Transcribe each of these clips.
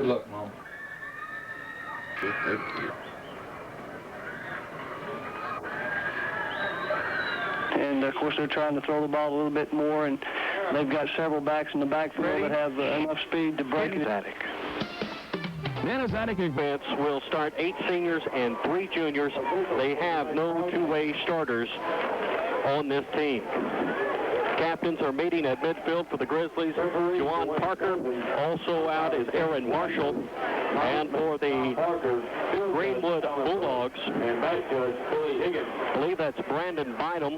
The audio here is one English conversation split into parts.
Good luck, Mom. Thank you. And, of course, they're trying to throw the ball a little bit more, and they've got several backs in the backfield that have enough speed to break it. Nana's events will start 8 seniors and 3 juniors. They have no two-way starters on this team. Captains are meeting at midfield for the Grizzlies. Juwan Parker. Also out is Aaron Marshall. And for the Greenwood Bulldogs, I believe that's Brandon Bynum.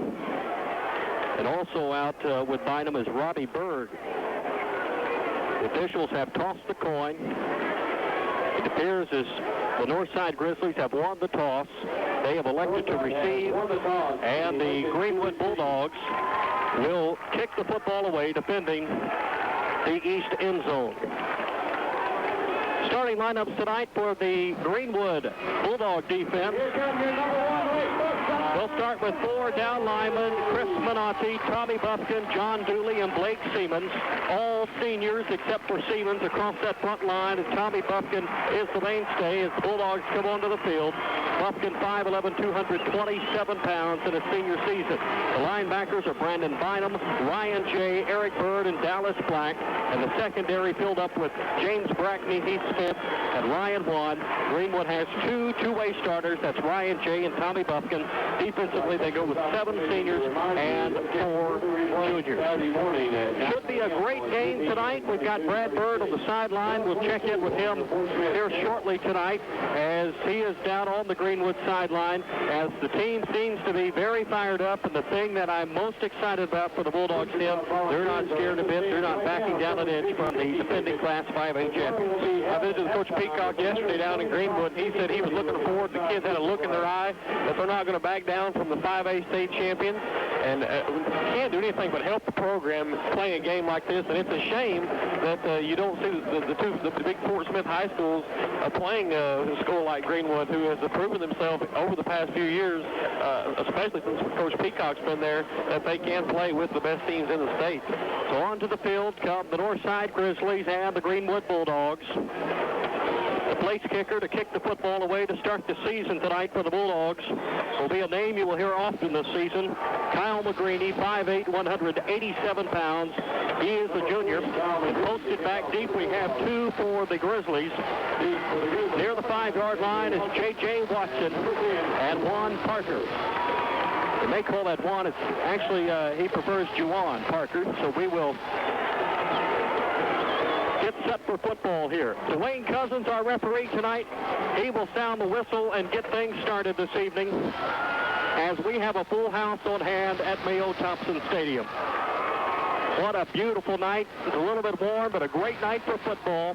And also out with Bynum is Robbie Berg. The officials have tossed the coin. It appears as the Northside Grizzlies have won the toss. They have elected to receive, and the Greenwood Bulldogs will kick the football away, defending the east end zone. Starting lineups tonight for the Greenwood Bulldog defense. They'll start with 4 down linemen: Chris Minotti, Tommy Buffkin, John Dooley, and Blake Siemens. All seniors except for Siemens across that front line, and Tommy Buffkin is the mainstay as the Bulldogs come onto the field. Buffkin 5'11", 227 pounds in his senior season. The linebackers are Brandon Bynum, Ryan J., Eric Bird, and Dallas Black. And the secondary filled up with James Brackney, Heath Smith, and Ryan Wan. Greenwood has 2 two-way starters. That's Ryan J. and Tommy Buffkin. Defensively, they go with 7 seniors and 4 juniors. Should be a great game tonight. We've got Brad Bird on the sideline. We'll check in with him here shortly tonight as he is down on the Greenwood sideline, as the team seems to be very fired up. And the thing that I'm most excited about for the Bulldogs, Tim, they're not scared a bit. They're not backing down an inch from the defending Class 5A champions. I visited Coach Peacock yesterday down in Greenwood. He said he was looking forward. The kids had a look in their eye that they're not going to back down from the 5A state champions. And we can't do anything but help the program playing a game like this. And it's a shame that you don't see the big Fort Smith high schools playing a school like Greenwood, who has proven themselves over the past few years, especially since Coach Peacock's been there, that they can play with the best teams in the state. So on to the field come the Northside Grizzlies and the Greenwood Bulldogs. The place kicker to kick the football away to start the season tonight for the Bulldogs will be a name you will hear often this season. Kyle McGreeny, 5'8", 187 pounds. He is the junior. And posted back deep, we have 2 for the Grizzlies. Near the 5-yard line is J.J. Watson and Juan Parker. They may call that Juan. It's actually, he prefers Juwan Parker, so we will get set for football here. Dwayne Cousins, our referee tonight, he will sound the whistle and get things started this evening as we have a full house on hand at Mayo Thompson Stadium. What a beautiful night. It's a little bit warm, but a great night for football.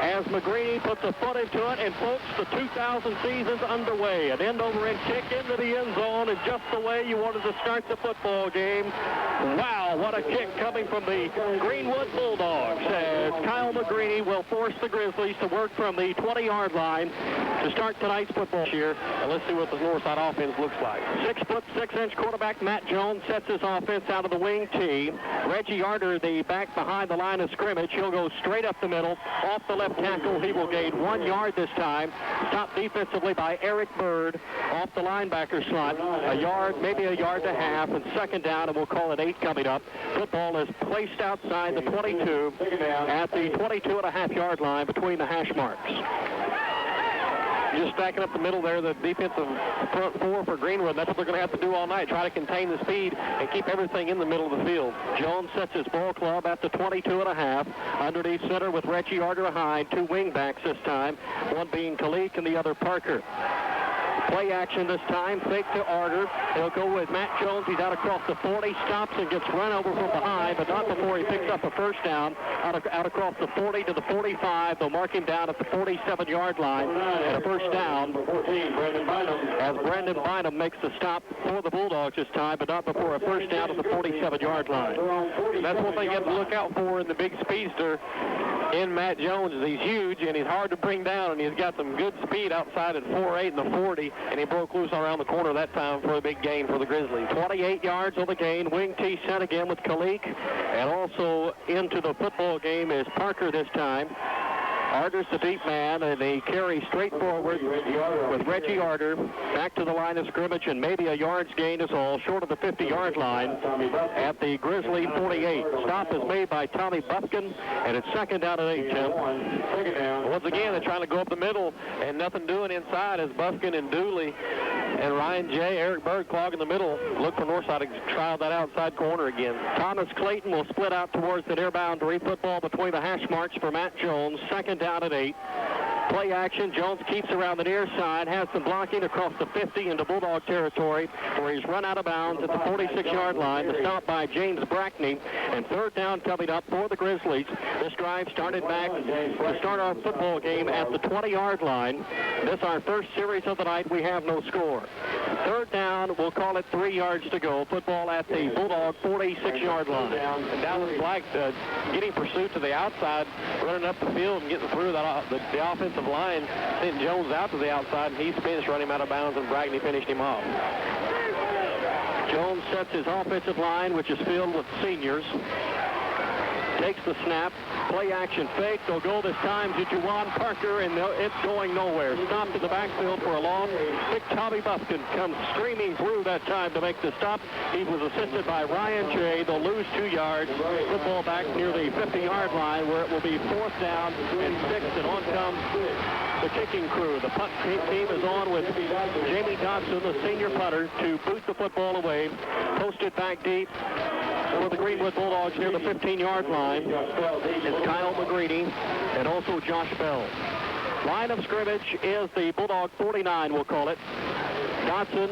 As McGreeny puts a foot into it, and folks, the 2000 season's underway. An end-over-end kick into the end zone, and just the way you wanted to start the football game. Wow, what a kick coming from the Greenwood Bulldogs, as Kyle McGreeny will force the Grizzlies to work from the 20-yard line to start tonight's football here. And let's see what the Northside offense looks like. 6'6" quarterback Matt Jones sets his offense out of the wing tee. Reggie Yarder, the back behind the line of scrimmage, he'll go straight up the middle, off the left tackle. He will gain 1 yard this time. Stopped defensively by Eric Bird off the linebacker slot. A yard, maybe a yard and a half, and second down, and we'll call it 8 coming up. Football is placed outside the 22 at the 22.5-yard line between the hash marks. Just stacking up the middle there, the defensive front 4 for Greenwood. That's what they're going to have to do all night, try to contain the speed and keep everything in the middle of the field. Jones sets his ball club at the 22.5. Underneath center with Reggie Yarder behind. 2 wing backs this time, one being Kalik and the other Parker. Play action this time, fake to Arter. He'll go with Matt Jones. He's out across the 40, stops and gets run over from behind, but not before he picks up a first down. Out across the 40 to the 45. They'll mark him down at the 47-yard line and a first down as Brandon Bynum makes the stop for the Bulldogs this time, but not before a first down at the 47-yard line. That's one thing you have to look out for in the big speedster in Matt Jones. Is he's huge and he's hard to bring down, and he's got some good speed outside at 4.8 and the 40. and he broke loose around the corner that time for a big gain for the Grizzlies. 28 yards on the gain. Wing T set again with Kalik, and also into the football game is Parker this time. Arter's the deep man, and they carry straight forward with Reggie Arter back to the line of scrimmage, and maybe a yard's gain is all, short of the 50-yard line at the Grizzly 48. Stop is made by Tommy Buffkin, and it's second down and 8, Tim. Once again, they're trying to go up the middle, and nothing doing inside as Buffkin and Dooley and Ryan J. Eric Berg clogging the middle. Look for Northside to try that outside corner again. Thomas Clayton will split out towards the near boundary. Football between the hash marks for Matt Jones. Second down and 8. Play action. Jones keeps around the near side, has some blocking across the 50 into Bulldog territory, where he's run out of bounds at the 46-yard line. The stop by James Brackney, and third down coming up for the Grizzlies. This drive started back to start our football game at the 20-yard line. This our first series of the night. We have no score. Third down, we'll call it 3 yards to go. Football at the Bulldog 46-yard line. And Dallas Black getting pursuit to the outside, running up the field and getting through the offensive line, sent Jones out to the outside, and he's finished running him out of bounds, and Brackney finished him off. Jones sets his offensive line, which is filled with seniors. Takes the snap. Play action fake. They'll go this time to Juwan Parker, and it's going nowhere. Stopped in the backfield for a long. Big Tommy Buffkin comes screaming through that time to make the stop. He was assisted by Ryan J. They'll lose 2 yards. Football back near the 50-yard line, where it will be fourth down and 6, and on comes the kicking crew. The punt team is on with Jamie Dodson, the senior punter, to boot the football away. Posted back deep for the Greenwood Bulldogs near the 15-yard line. It's Kyle McGreedy and also Josh Bell. Line of scrimmage is the Bulldog 49, we'll call it. Dodson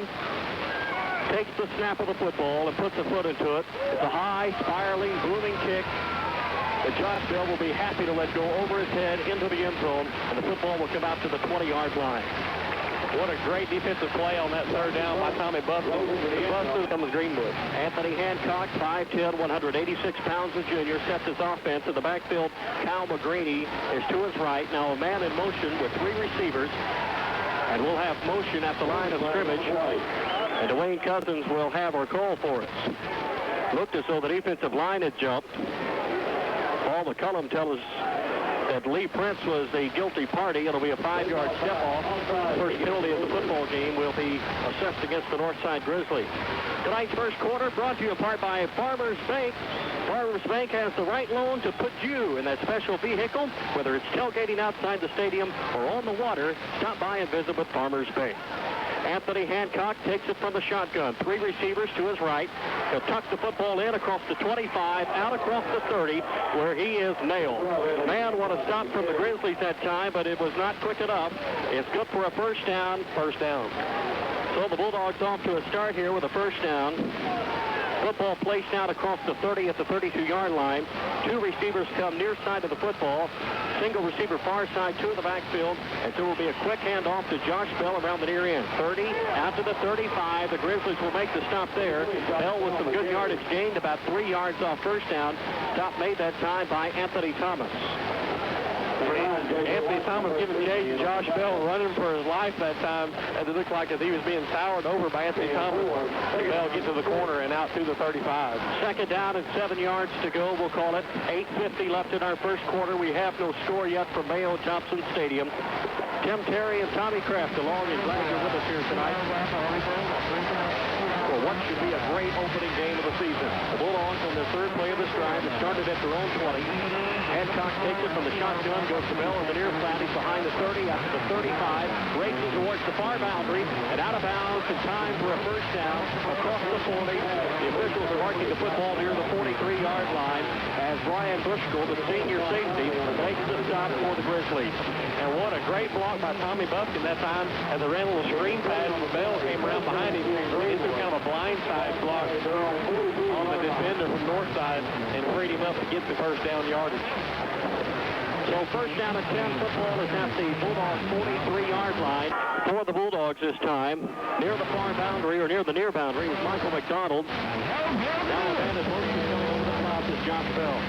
takes the snap of the football and puts a foot into it. It's a high, spiraling, booming kick. And Josh Bell will be happy to let go over his head into the end zone, and the football will come out to the 20-yard line. What a great defensive play on that third down by Tommy Buffkin. He busted comes Greenwood. Anthony Hancock, 5'10", 186 pounds, a junior, sets his offense in the backfield. Kyle McGreedy is to his right. Now a man in motion with 3 receivers. And we'll have motion at the line of scrimmage. And Dwayne Cousins will have our call for us. Looked as though the defensive line had jumped. Paul McCullum tells us that Lee Prince was the guilty party. It'll be a 5-yard step off. The first penalty of the football game will be assessed against the Northside Grizzlies. Tonight's first quarter brought to you in part by Farmers Bank. Farmers Bank has the right loan to put you in that special vehicle. Whether it's tailgating outside the stadium or on the water, stop by and visit with Farmers Bank. Anthony Hancock takes it from the shotgun. 3 receivers to his right. He'll tuck the football in across the 25, out across the 30, where he is nailed. The man wanted to stop from the Grizzlies that time, but it was not quick enough. It's good for a first down. So the Bulldogs off to a start here with a first down. Football placed out across the 30 at the 32-yard line. 2 receivers come near side of the football. Single receiver far side, 2 in the backfield. And so it will be a quick handoff to Josh Bell around the near end. 30 out to the 35. The Grizzlies will make the stop there. Bell with some good yardage gained, about 3 yards off first down. Stop made that time by Anthony Thomas. Anthony Thomas giving chase. Josh Bell running for his life that time, as it looked like as he was being towered over by Anthony Thomas. Bell gets to the corner and out to the 35. Second down and 7 yards to go, we'll call it. 8:50 left in our first quarter. We have no score yet from Mayo Thompson Stadium. Tim Terry and Tommy Kraft along, and glad you're with us here tonight for what should be a great opening game of the season. The Bulldogs on their third play of this drive. It started at their own 20. Hancock takes it from the shotgun, goes to Bell on the near side. He's behind the 30, after the 35, racing towards the far boundary, and out of bounds in time for a first down across the 40. The officials are marking the football near the 43-yard line as Brian Bushkill, the senior safety, makes the stop for the Grizzlies. And what a great block by Tommy Buffkin that time, as they ran a little screen pass, and Bell came around behind him. He took kind of a blindside block on the defender from Northside and freed him up to get the first down yardage. So first down and 10, football is at the Bulldogs 43-yard line for the Bulldogs this time. Near the far boundary, or near the near boundary, is Michael McDonald. Now a man is motion coming over the top is Josh Bell.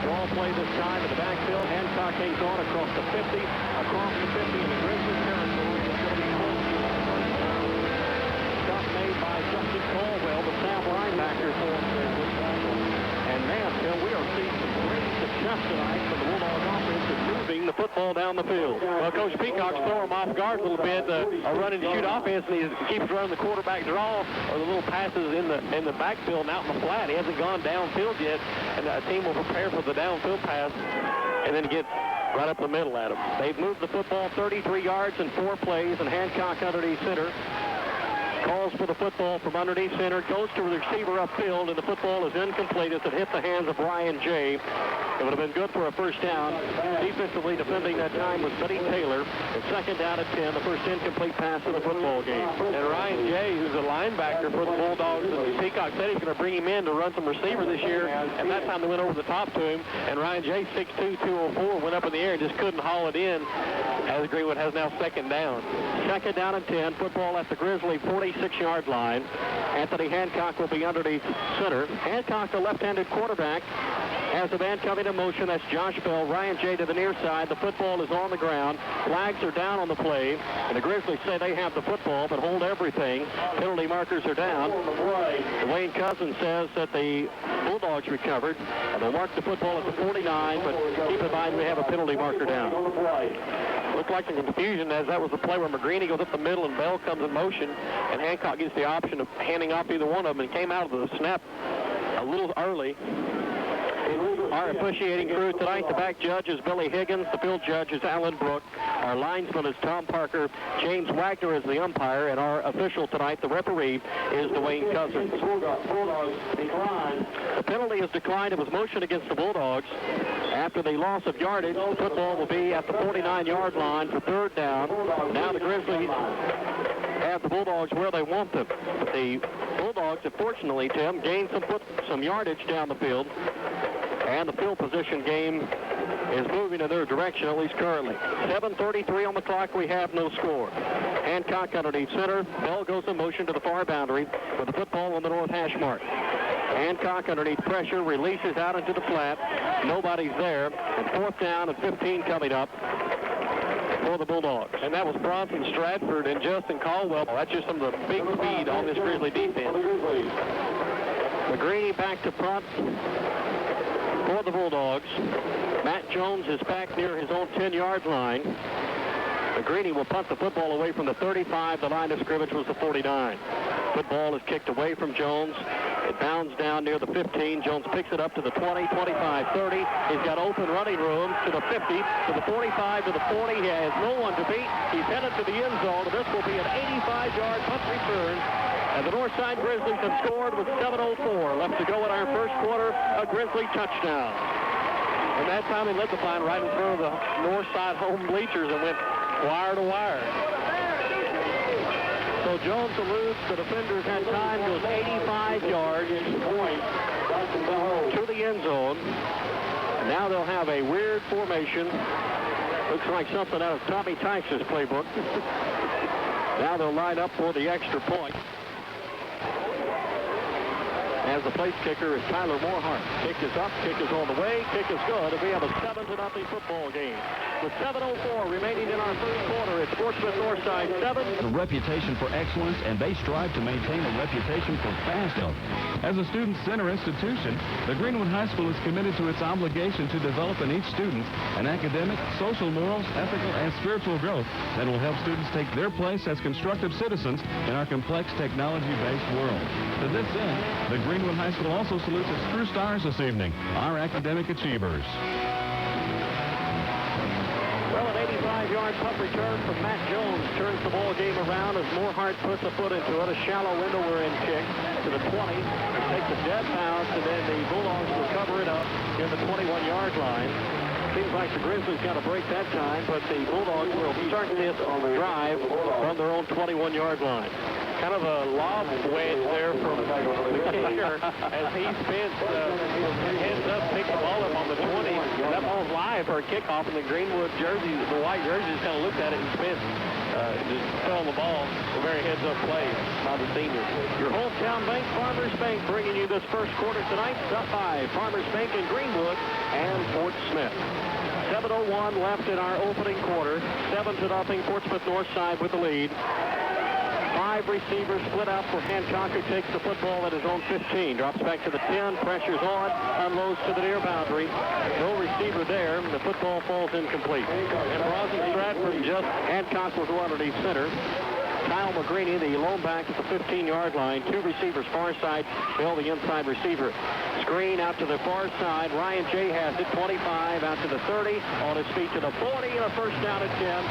Ball play this time in the backfield. Hancock hangs on across the 50, in the Grizzlies territory. It's going to be close. James Caldwell, the Sam linebacker for this tackle. And man, Phil, we are seeing some great success tonight from the Bulldog offense in moving the football down the field. Well, Coach Peacock's throwing him off guard a little bit, a run-and-shoot offense, and he keeps running the quarterback draw or the little passes in the backfield and out in the flat. He hasn't gone downfield yet, and the team will prepare for the downfield pass and then get right up the middle at him. They've moved the football 33 yards in 4 plays, and Hancock underneath center calls for the football from underneath center, goes to the receiver upfield, and the football is incomplete as it hit the hands of Ryan Jay. It would have been good for a first down. Defensively defending that time was Buddy Taylor. And second down at 10, the first incomplete pass of the football game. And Ryan Jay, who's a linebacker for the Bulldogs, and Peacock said he's going to bring him in to run some receiver this year, and that time they went over the top to him, and Ryan Jay, 6'2", 204, went up in the air and just couldn't haul it in, as Greenwood has now second down. Second down and 10, football at the Grizzly 46-yard line. Anthony Hancock will be underneath center. Hancock, the left-handed quarterback, has a man coming in motion. That's Josh Bell. Ryan Jay to the near side. The football is on the ground. Flags are down on the play. And the Grizzlies say they have the football, but hold everything. Penalty markers are down. Dwayne Cousins says that the Bulldogs recovered. And they'll mark the football at the 49, but keep in mind we have a penalty marker down. Looked like some confusion as that was the play where McGreeny goes up the middle and Bell comes in motion. And Hancock gets the option of handing off either one of them and came out of the snap a little early. Our officiating crew tonight, the back judge is Billy Higgins, the field judge is Alan Brook, our linesman is Tom Parker, James Wagner is the umpire, and our official tonight, the referee, is Dwayne Cousins. The penalty is declined. It was motion against the Bulldogs. After the loss of yardage, the football will be at the 49-yard line for third down. Now the Grizzlies have the Bulldogs where they want them. The Bulldogs, unfortunately, Tim, gained some yardage down the field. And the field position game is moving in their direction, at least currently. 7:33 on the clock. We have no score. Hancock underneath center. Bell goes in motion to the far boundary with the football on the north hash mark. Hancock underneath pressure, releases out into the flat. Nobody's there. And fourth down and 15 coming up for the Bulldogs. And that was Bronson Stratford and Justin Caldwell. That's just some of the big speed on this Grizzly defense. McGreeny back to front for the Bulldogs. Matt Jones is back near his own 10-yard line. McGreeny will punt the football away from the 35. The line of scrimmage was the 49. Football is kicked away from Jones. It bounds down near the 15. Jones picks it up to the 20, 25, 30. He's got open running room to the 50, to the 45, to the 40. He has no one to beat. He's headed to the end zone. This will be an 85-yard punt return. And the Northside Grizzlies have scored with 7:04 left to go in our first quarter, a Grizzly touchdown. And that time he led the line right in front of the Northside home bleachers and went wire to wire. So Jones eludes. The defenders had time, goes 85 yards to the end zone. Now they'll have a weird formation. Looks like something out of Tommy Tykes' playbook. Now they'll line up for the extra point. As the place kicker is Tyler Morehart. Kick is up, kick is on the way, kick is good, and we have a 7-0 football game. With 7:04 remaining in our first quarter, it's Portsmouth Northside 7. A reputation for excellence, and they strive to maintain a reputation for fast help. As a student-centered institution, the Greenwood High School is committed to its obligation to develop in each student an academic, social, morals, ethical, and spiritual growth that will help students take their place as constructive citizens in our complex technology-based world. To this end, the Greenwood High School also salutes its true stars this evening, our academic achievers. Well, an 85-yard punt return from Matt Jones turns the ball game around as Morehart puts a foot into it. A shallow window we're in kick to the 20. It takes a dead bounce, and then the Bulldogs will cover it up in the 21-yard line. Seems like the Grizzlies got a break that time, but the Bulldogs will start this drive from their own 21-yard line. Kind of a lob wedge there from the kicker as he spins, heads up, picks the ball up on the 20. That ball's live for a kickoff, and the Greenwood jerseys, the white jerseys, kind of looked at it and spins. Just fell on the ball. A very heads-up play by the seniors. Your hometown bank, Farmers Bank, bringing you this first quarter tonight. Stop by Farmers Bank in Greenwood and Fort Smith. 7:01 left in our opening quarter. 7-0 Portsmouth Northside with the lead. 5 receivers split out for Hancock, who takes the football at his own 15. Drops back to the 10, pressures on, unloads to the near boundary. No receiver there. The football falls incomplete. And Bronson Stratford just Hancock will go underneath center. Kyle McGreeny, the lone back at the 15-yard line. 2 receivers far side. Bill, the inside receiver. Screen out to the far side. Ryan J has it. 25 out to the 30. On his feet to the 40 and a first down at 10.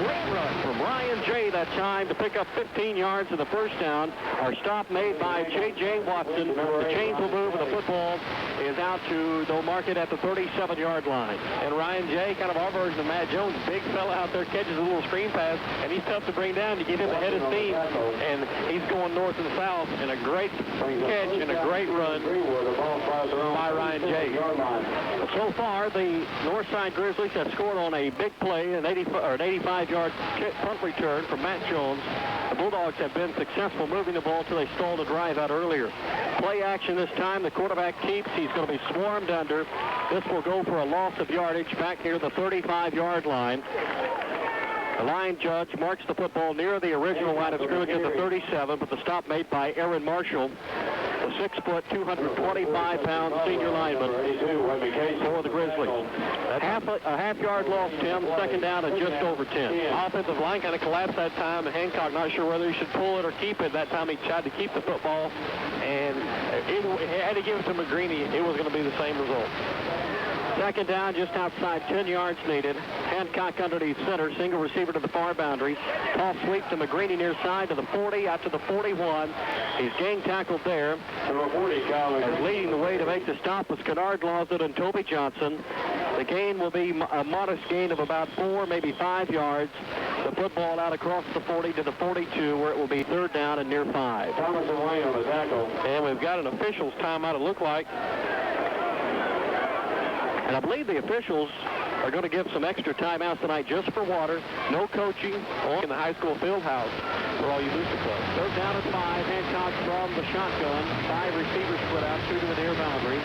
Great run from Ryan J that time to pick up 15 yards of the first down. Our stop made by J.J. Watson. The chains will move and the football is out to, they'll mark it at the 37-yard line. And Ryan J, kind of our version of Matt Jones, big fella out there, catches a little screen pass, and he's tough to bring down to get him ahead of steam. And he's going north and south, and a great catch and a great run by Ryan J. So far, the Northside Grizzlies have scored on a big play, an 85-yard punt return from Matt Jones. The Bulldogs have been successful moving the ball till they stalled a drive out earlier. Play action this time. The quarterback keeps. He's going to be swarmed under. This will go for a loss of yardage back here at the 35-yard line. The line judge marks the football near the original line of scrimmage at the 37, but the stop made by Aaron Marshall, the 6-foot, 225-pound senior lineman for the Grizzlies. A half-yard loss, Tim. Second down and just over 10. Offensive line kind of collapsed that time, and Hancock not sure whether he should pull it or keep it. That time he tried to keep the football, and he had to give it to McGreeny. It was going to be the same result. Second down, just outside 10 yards needed. Hancock underneath center, single receiver to the far boundary. Toss sweep to McGreeny near side to the 40, out to the 41. He's gang tackled there. As leading the way to make the stop was Kennard Lawson and Toby Johnson. The gain will be a modest gain of about 4, maybe 5 yards. The football out across the 40 to the 42, where it will be third down and near 5. Thomas away on the tackle. And we've got an official's timeout, it looked like. And I believe the officials are going to give some extra timeouts tonight just for water. No coaching in the high school field house for all you Booster clubs. Third down at 5. Hancock from the shotgun. 5 receivers split out, 2 to the near boundary.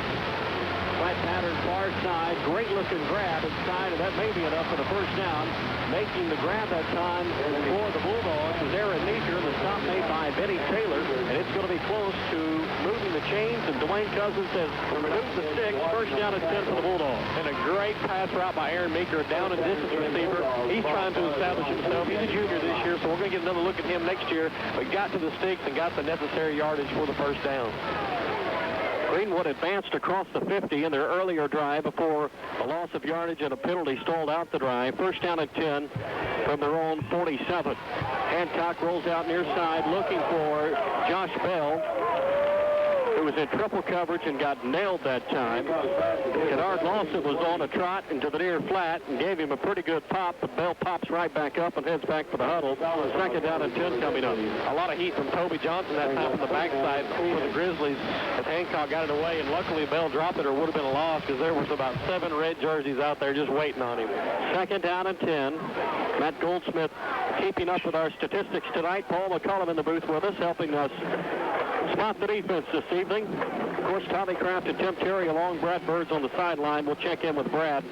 Flat pattern far side. Great looking grab inside, and that may be enough for the first down. Making the grab that time for the Bulldogs is Aaron Meeker. The stop made by Benny Taylor, and it's going to be close to moving the chains, and Dwayne Cousins says remove the sticks. First down and 10 for the Bulldogs. And a great pass route by Aaron Meeker, down and distance receiver. He's trying to establish himself. He's a junior this year, so we're going to get another look at him next year. But got to the sticks and got the necessary yardage for the first down. Greenwood advanced across the 50 in their earlier drive before a loss of yardage and a penalty stalled out the drive. First down at 10 from their own 47. Hancock rolls out near side looking for Josh Bell, who was in triple coverage and got nailed that time. Kennard Lawson was on a trot into the near flat and gave him a pretty good pop, but Bell pops right back up and heads back for the huddle. Second down and 10 coming up. A lot of heat from Toby Johnson that time from the backside for the Grizzlies as Hancock got it away, and luckily Bell dropped it or would have been a loss because there was about 7 red jerseys out there just waiting on him. Second down and 10. Matt Goldsmith keeping up with our statistics tonight. Paul McCullum in the booth with us, helping us spot the defense this evening. Of course, Tommy Kraft and Tim Terry along Brad Birds on the sideline. We'll check in with Brad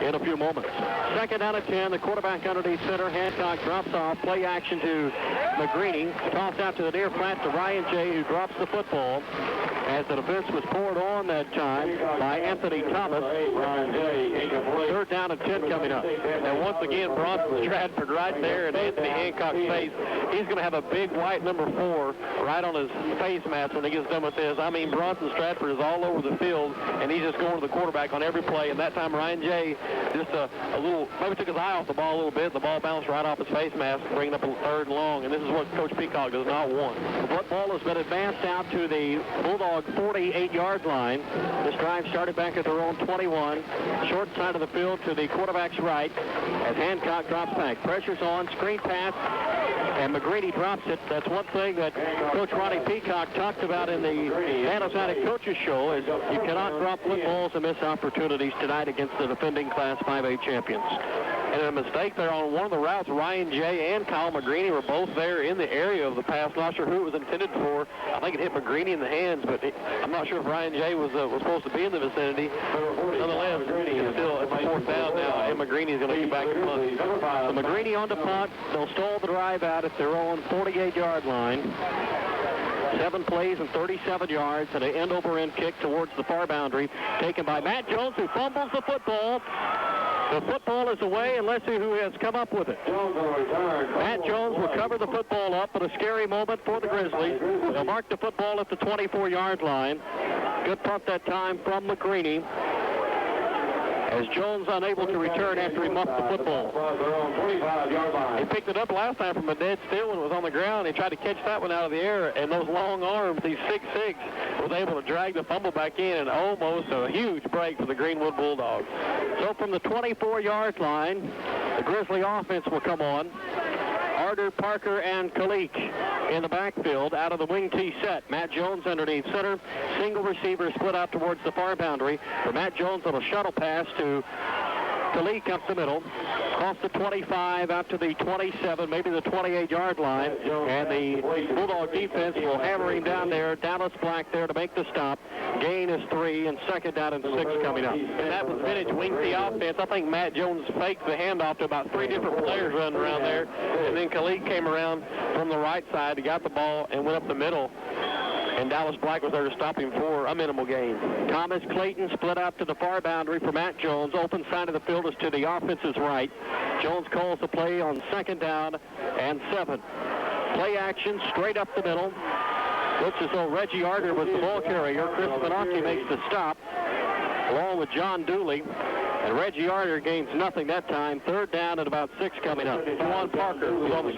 in a few moments. Second down at 10. The quarterback underneath center. Hancock drops off. Play action to McGreeny. Toss out to the near flat to Ryan J, who drops the football as the defense was poured on that time by Anthony Thomas. Third down and 10 coming up. And once again, Bronson Stratford right there in Anthony Hancock's face. He's going to have a big white number 4 right on his face mask when he gets done with this. I mean, Bronson Stratford is all over the field, and he's just going to the quarterback on every play. And that time, Ryan J just a little, maybe took his eye off the ball a little bit. The ball bounced right off his face mask, bringing up a third and long. And this is what Coach Peacock does not want. The football has been advanced out to the Bulldog 48-yard line. This drive started back at their own 21. Short side of the field to the quarterback's right as Hancock drops back. Pressure's on, screen pass, and McGreeny drops it. That's one thing that Coach Ronnie Peacock talked about in the Atlantic Coaches Show is you cannot drop footballs and miss opportunities tonight against the defending Class 5A champions. And a mistake there on one of the routes. Ryan J and Kyle McGreeny were both there in the area of the pass. Not sure who it was intended for. I think it hit McGreeny in the hands, but I'm not sure if Ryan J was supposed to be in the vicinity. Nonetheless, it's still a 4th down now, and McGreeny is going to get back to punt. So McGreeny on the punt. They'll stall the drive out at their own 48-yard line. 7 plays and 37 yards, and an end-over-end kick towards the far boundary, taken by Matt Jones, who fumbles the football. The football is away, and let's see who has come up with it. Matt Jones will cover the football up, but a scary moment for the Grizzlies. They'll mark the football at the 24-yard line. Good punt that time from McGreeny, as Jones unable to return after he muffed the football. He picked it up last time from a dead still when it was on the ground. He tried to catch that one out of the air, and those long arms, these 6'6", was able to drag the fumble back in, and almost a huge break for the Greenwood Bulldogs. So from the 24-yard line, the Grizzly offense will come on. Arter, Parker, and Kalik in the backfield out of the wing T set. Matt Jones underneath center. Single receiver split out towards the far boundary. For Matt Jones, little shuttle pass to Kalik up the middle. Across the 25 out to the 27, maybe the 28-yard line. And the Bulldog defense will hammer him down there. Dallas Black there to make the stop. Gain is 3, and 2nd down and 6 coming up. And that was vintage wing T offense. I think Matt Jones faked the handoff to about 3 different players running around there. And then Kalik came around from the right side. He got the ball and went up the middle. And Dallas Black was there to stop him for a minimal gain. Thomas Clayton split out to the far boundary for Matt Jones. Open side of the field is to the offense's right. Jones calls the play on 2nd down and 7. Play action straight up the middle. Looks as though Reggie Arter was the ball carrier. Chris Manaki makes the stop, along with John Dooley. And Reggie Arter gains nothing that time. 3rd down and about 6 coming up. Juwan Parker was on the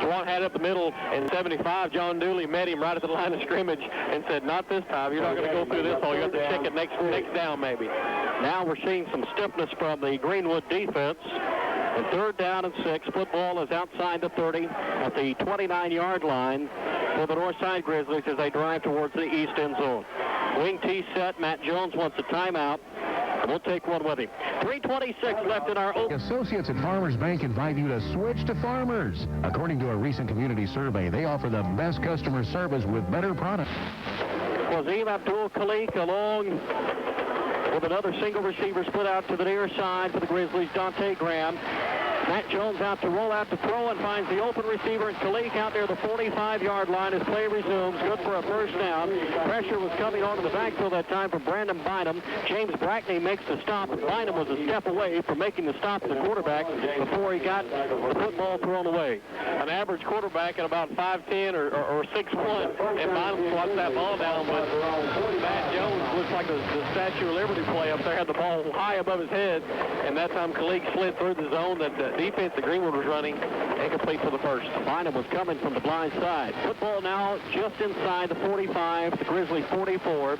Juwan had up the middle in 75. John Dooley met him right at the line of scrimmage and said, not this time. You're not going to go through this hole. You have to check it next down maybe. Now we're seeing some stiffness from the Greenwood defense. And 3rd down and 6. Football is outside the 30 at the 29-yard line for the Northside Grizzlies as they drive towards the east end zone. Wing T set. Matt Jones wants a timeout. We'll take one with him. 3:26 left in our open. Associates at Farmers Bank invite you to switch to Farmers. According to a recent community survey, they offer the best customer service with better products. Wazim Abdul Khalik along with another single receiver split out to the near side for the Grizzlies, Dante Graham. Matt Jones out to roll out to throw and finds the open receiver, and Kalik out near the 45-yard line as play resumes. Good for a 1st down. Pressure was coming onto the backfield that time from Brandon Bynum. James Brackney makes the stop, and Bynum was a step away from making the stop to the quarterback before he got the football thrown away. An average quarterback at about 5'10" or 6'1", and Bynum swats that ball down, but Matt Jones looks like the Statue of Liberty play up there, had the ball high above his head, and that time Kalik slid through the zone that the defense that Greenwood was running, incomplete for the 1st. Bynum was coming from the blind side. Football now just inside the 45, the Grizzly 44.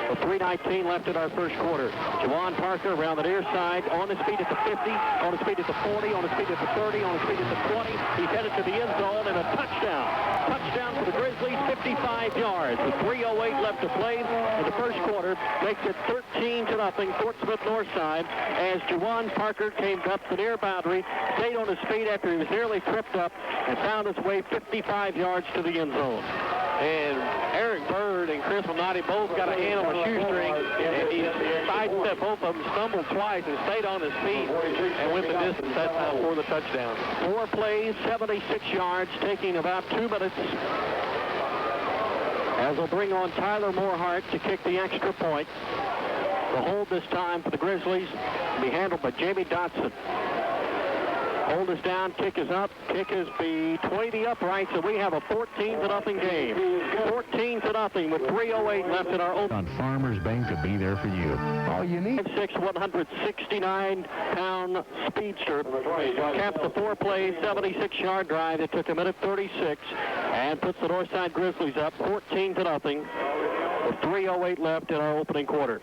With 3:19 left in our 1st quarter. Juwan Parker around the near side, on his feet at the 50, on his feet at the 40, on his feet at the 30, on his feet at the 20. He's headed to the end zone, and a touchdown. Touchdown for the Grizzlies, 55 yards. With 3:08 left to play in the 1st quarter, makes it 13-0. Fort Smith Northside, as Juwan Parker came up the near boundary, stayed on his feet after he was nearly tripped up, and found his way 55 yards to the end zone. And Eric Bird and Chris Manati both got a hand on a shoestring, and he sidestepped both of them, stumbled twice, and stayed on his feet and went the distance that time for the touchdown. 4 plays, 76 yards, taking about 2 minutes. As they'll bring on Tyler Morehart to kick the extra point. The hold this time for the Grizzlies will be handled by Jamie Dotson. Hold is down, kick is up, kick is between the uprights, and we have a 14-0 game. 14-0 with 3:08 left in our open. On Farmers Bank to be there for you. All you need. 6', 169-pound speedster caps the 4 plays, 76-yard drive. It took 1:36 and puts the Northside Grizzlies up 14-0 with 3:08 left in our opening quarter.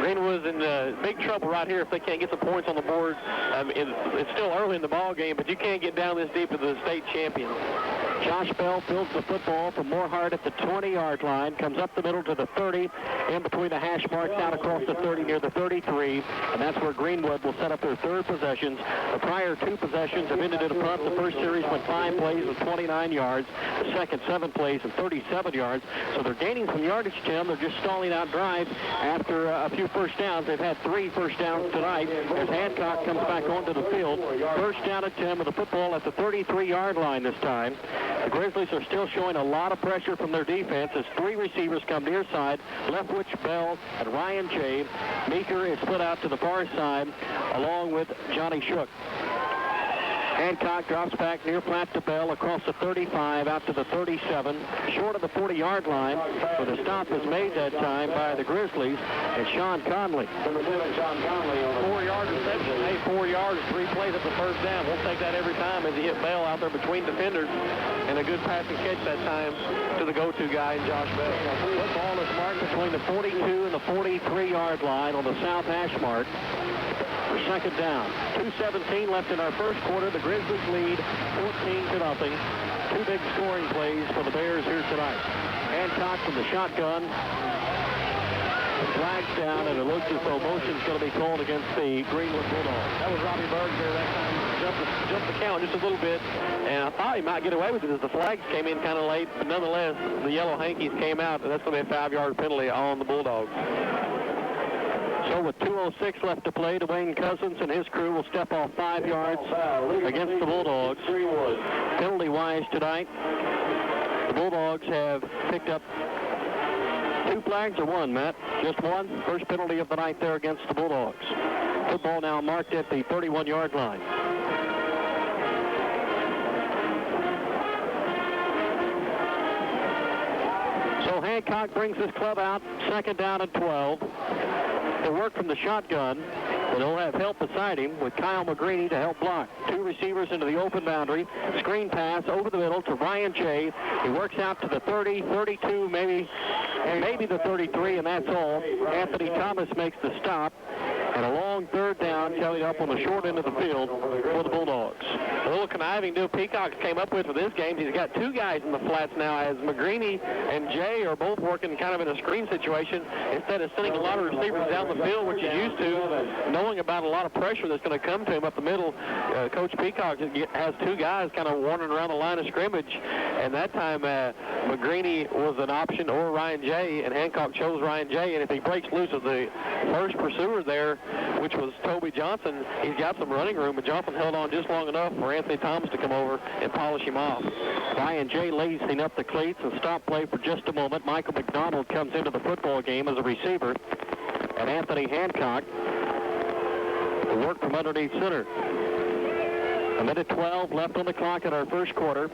Greenwood's in big trouble right here if they can't get some points on the board. It's still early in the ball game, but you can't get down this deep into the state champions. Josh Bell fields the football from Morehart at the 20-yard line, comes up the middle to the 30, in between the hash marks, out across the 30 near the 33, and that's where Greenwood will set up their 3rd possessions. The prior 2 possessions have ended in a punt. The first series went 5 plays and 29 yards. The second 7 plays and 37 yards. So they're gaining some yardage, Tim. They're just stalling out drives after a few first downs. They've had 3 first downs tonight as Hancock comes back onto the field. First down at 10 with the football at the 33-yard line this time. The Grizzlies are still showing a lot of pressure from their defense as 3 receivers come near side. Leftwich, Bell, and Ryan Jay. Meeker is split out to the far side along with Johnny Shook. Hancock drops back near flat to Bell across the 35 out to the 37, short of the 40-yard line, where the stop was made that time by the Grizzlies and Sean Conley. 4-yard reception. Hey, 4 yards, 3 plays at the first down. We'll take that every time as he hit Bell out there between defenders, and a good pass and catch that time to the go-to guy in Josh Bell. Football is marked between the 42 and the 43-yard line on the south hash mark. For second down. 2:17 left in our first quarter. The Grizzlies lead 14-0. 2 big scoring plays for the Bears here tonight. Hancock from the shotgun. The flag's down, and it looks as though motion's going to be called against the Greenwood Bulldogs. That was Robbie Berg there that time. Jumped the count just a little bit, and I thought he might get away with it as the flags came in kind of late, but nonetheless, the yellow hankies came out, and that's going to be a 5-yard penalty on the Bulldogs. So with 2:06 left to play, Dwayne Cousins and his crew will step off 5 yards against the Bulldogs. Penalty-wise tonight, the Bulldogs have picked up 2 flags or 1, Matt? Just 1. First penalty of the night there against the Bulldogs. Football now marked at the 31-yard line. So Hancock brings his club out, second down and 12. They work from the shotgun, but they'll have help beside him with Kyle McGreeny to help block. 2 receivers into the open boundary. Screen pass over the middle to Ryan Jay. He works out to the 30, 32, maybe the 33, and that's all. Anthony Thomas makes the stop. And a long third down coming up on the short end of the field for the Bulldogs. A little conniving deal Peacock came up with for this game. He's got 2 guys in the flats now as McGreeny and Jay are both working kind of in a screen situation instead of sending a lot of receivers down the field, which he's used to, knowing about a lot of pressure that's going to come to him up the middle. Coach Peacock has 2 guys kind of wandering around the line of scrimmage, and that time McGreeny was an option or Ryan Jay, and Hancock chose Ryan Jay, and if he breaks loose of the first pursuer there, which was Toby Johnson, he's got some running room, but Johnson held on just long enough for Anthony Thomas to come over and polish him off. Ryan Jay lacing up the cleats and stop play for just a moment. Michael McDonald comes into the football game as a receiver, and Anthony Hancock will work from underneath center. 1:12 left on the clock in our first quarter.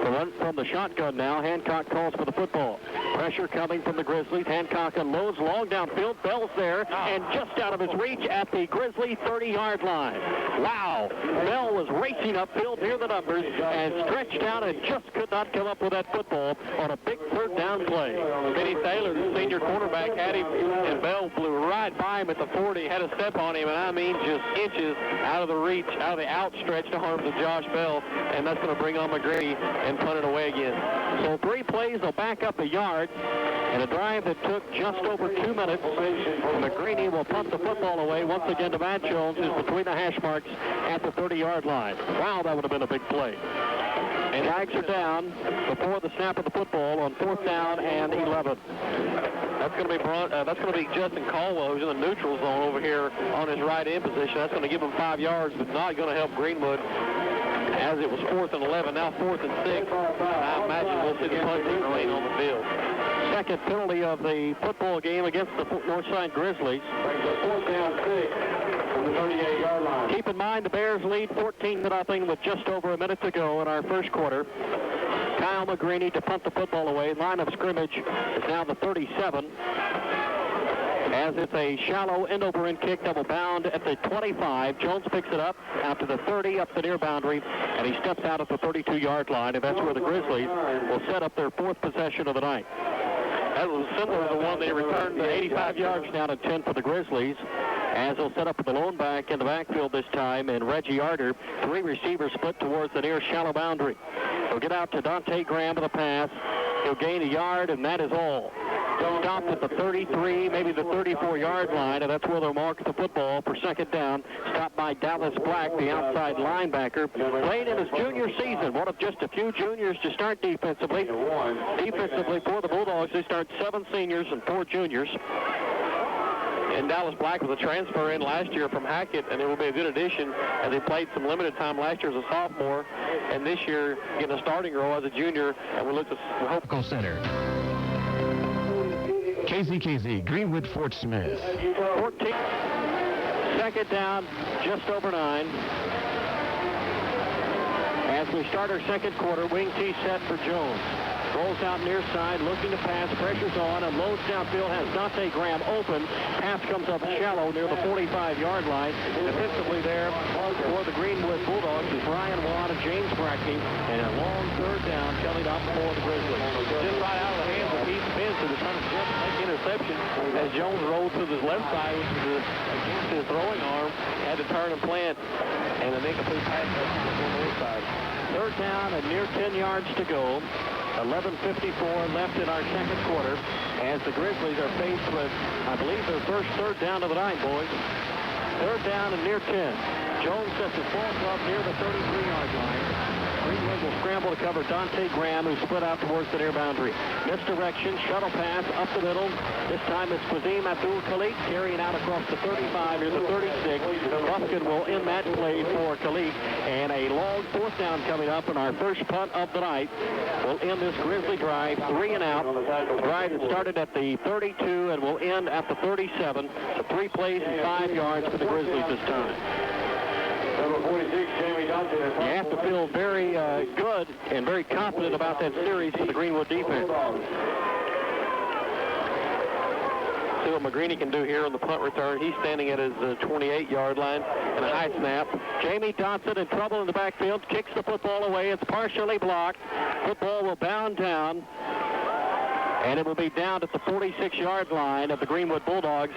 The run from the shotgun now. Hancock calls for the football. Pressure coming from the Grizzlies. Hancock unloads long downfield. Bell's there and just out of his reach at the Grizzly 30-yard line. Wow. Bell was racing upfield near the numbers and stretched out and just could not come up with that football on a big third down play. Benny Taylor, the senior cornerback, had him, and Bell flew right by him at the 40, had a step on him, and I mean just inches out of the reach, out of the outstretched arms of Josh Bell, and that's going to bring on McGreeny and punt it away again. So 3 plays, they'll back up a yard, and a drive that took just over 2 minutes. McGreeny will punt the football away once again to Matt Jones, who's between the hash marks at the 30-yard line. Wow, that would have been a big play. And flags are down before the snap of the football on 4th down and 11. That's going to be Justin Caldwell, who's in the neutral zone over here on his right end position. That's going to give him 5 yards, but not going to help Greenwood, as it was 4th and 11, now 4th and 6. I imagine we'll see the punt team remain on the field. Second penalty of the football game against the Northside Grizzlies. 4th down 6 from the 38-yard line. Keep in mind the Bears lead 14-0 with just over a minute to go in our first quarter. Kyle McGreeny to punt the football away. Line of scrimmage is now the 37. As it's a shallow end-over-end kick that will bound at the 25. Jones picks it up out to the 30, up the near boundary, and he steps out at the 32-yard line, and that's where the Grizzlies will set up their 4th possession of the night. That was similar to the one they returned 85 yards down at 10 for the Grizzlies, as they'll set up with the lone back in the backfield this time, and Reggie Arter, 3 receivers split towards the near shallow boundary. He'll get out to Dante Graham with a pass. He'll gain a yard, and that is all. Stopped at the 33, maybe the 34-yard line, and that's where they'll mark the football for second down. Stopped by Dallas Black, the outside linebacker. Played in his junior season, one of just a few juniors to start defensively. Defensively for the Bulldogs, they start 7 seniors and 4 juniors. And Dallas Black was a transfer in last year from Hackett, and it will be a good addition as he played some limited time last year as a sophomore, and this year getting a starting role as a junior. And we hope. Center. KZKZ, Greenwood, Fort Smith. 14. Second down, just over 9. As we start our second quarter, wing tee set for Jones. Rolls out near side, looking to pass, pressure's on, and loads downfield, has Dante Graham open. Pass comes up shallow near the 45-yard line. Defensively there for the Greenwood Bulldogs is Brian Watt and James Brackney, and a long third down coming up for the Grizzlies. Just right out of the hands of Pete Spence, who was trying to make interception as Jones rolled to his left side, which is against his throwing arm, had to turn and plant, and an incomplete pass on the north side. Third down and near 10 yards to go. 11:54 left in our second quarter as the Grizzlies are faced with, I believe, their first third down of the night, boys. Third down and near 10. Jones sets his ball club near the 33-yard line. Greenwood will scramble to cover Dante Graham, who split out towards the near boundary. Misdirection, shuttle pass up the middle. This time it's Quazim Abdul-Khalik carrying out across the 35 near the 36. Buffkin will end that play for Khalik. And a long fourth down coming up, and our first punt of the night will end this Grizzly drive, 3 and out. A drive that started at the 32 and will end at the 37. So 3 plays and 5 yards for the Grizzlies this time. You have to feel very good and very confident about that series for the Greenwood defense. See what McGreeny can do here on the punt return. He's standing at his 28-yard line, and a high snap. Jamie Dotson in trouble in the backfield, kicks the football away. It's partially blocked. Football will bound down, and it will be down at the 46-yard line of the Greenwood Bulldogs.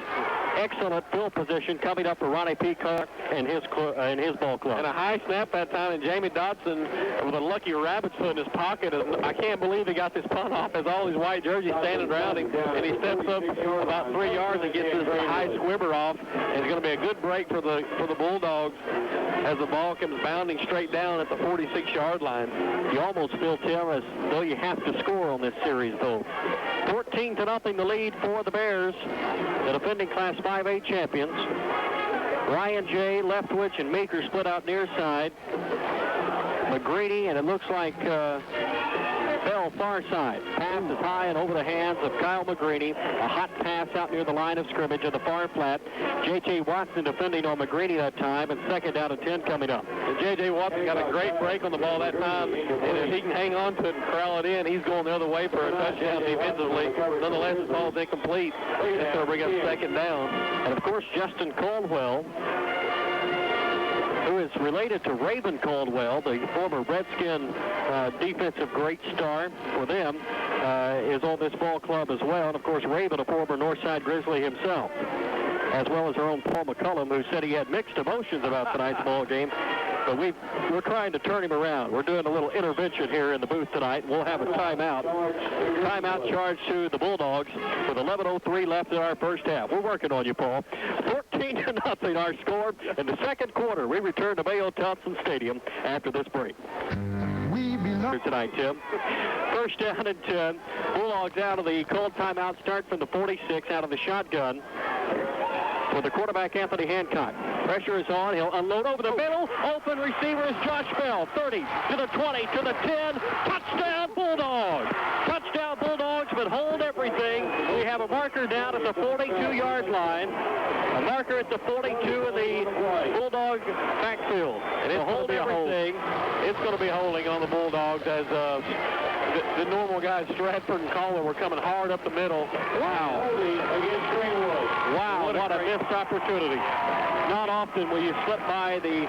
Excellent field position coming up for Ronnie Peacock and his ball club. And a high snap that time, and Jamie Dotson with a lucky rabbit's foot in his pocket. I can't believe he got this punt off as all these white jerseys standing around him, and he steps up about 3 yards and gets his high squibber off. And it's going to be a good break for the Bulldogs as the ball comes bounding straight down at the 46-yard line. You almost feel, Tim, as though you have to score on this series, though. 14-0 the lead for the Bears, the defending Class 5A champions. Ryan J, Leftwich, and Meeker split out near side. McGreeny, and it looks like Bell far side. Pass is high and over the hands of Kyle McGreeny. A hot pass out near the line of scrimmage at the far flat. J.J. Watson defending on McGreeny that time, and second down and 10 coming up. And J.J. Watson got a great break on the ball that time, and if he can hang on to it and corral it in, he's going the other way for a touchdown defensively. Nonetheless, the ball's incomplete. It's going to bring up second down. And, of course, Justin Caldwell, who is related to Raven Caldwell, the former Redskin defensive great star for them, is on this ball club as well. And, of course, Raven, a former Northside Grizzly himself, as well as our own Paul McCullum, who said he had mixed emotions about tonight's ball game. But we're trying to turn him around. We're doing a little intervention here in the booth tonight. We'll have a timeout. Timeout charge to the Bulldogs with 11:03 left in our first half. We're working on you, Paul. 14-0 our score in the second quarter. We return to Mayo Thompson Stadium after this break. Tonight, Tim. First down and 10. Bulldogs out of the cold timeout, start from the 46 out of the shotgun for the quarterback, Anthony Hancock. Pressure is on. He'll unload over the middle. Open receiver is Josh Bell. 30 to the 20 to the 10. Touchdown Bulldogs. Touchdown Bulldogs, but hold everything. We have a marker down at the 42-yard line. A marker at the 42 in the Bulldog backfield. And it's going to be everything. It's going to be holding on the Bulldogs as the normal guys, Stratford and Collar, were coming hard up the middle. Wow. Against Greenwood. Wow, what a missed opportunity. Not often will you slip by the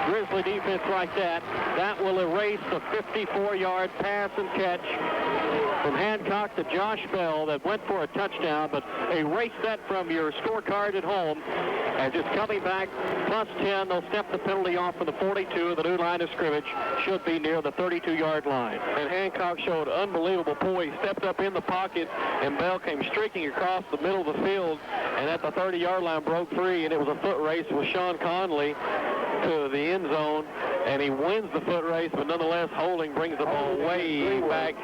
Grizzly defense like that. That will erase the 54-yard pass and catch from Hancock to Josh Bell that went for a touchdown, but erase that from your scorecard at home. As it's coming back, plus 10, they'll step the penalty off for the 42. The new line of scrimmage should be near the 32-yard line. And Hancock showed unbelievable poise. He stepped up in the pocket, and Bell came streaking across the middle of the field, and at the 30-yard line broke free, and it was a foot race with Sean Conley to the end zone, and he wins the foot race, but nonetheless, holding brings the ball way back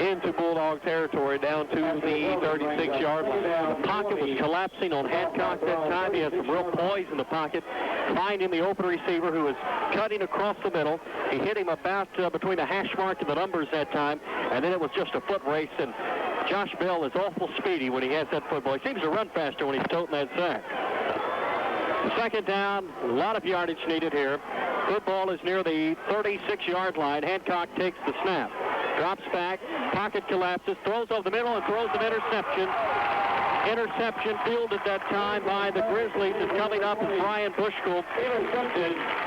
into Bulldog territory down to the 36-yard line. The pocket was collapsing on Hancock that time. He had some real poise in the pocket, finding the open receiver who was cutting across the middle. He hit him about between the hash mark and the numbers that time, and then it was just a foot race, and Josh Bell is awful speedy when he has that football. He seems to run faster when he's toting that sack. Second down, a lot of yardage needed here. Football is near the 36-yard line. Hancock takes the snap. Drops back, pocket collapses, throws over the middle and throws an interception. Interception fielded that time by the Grizzlies is coming up is Brian Bushkull.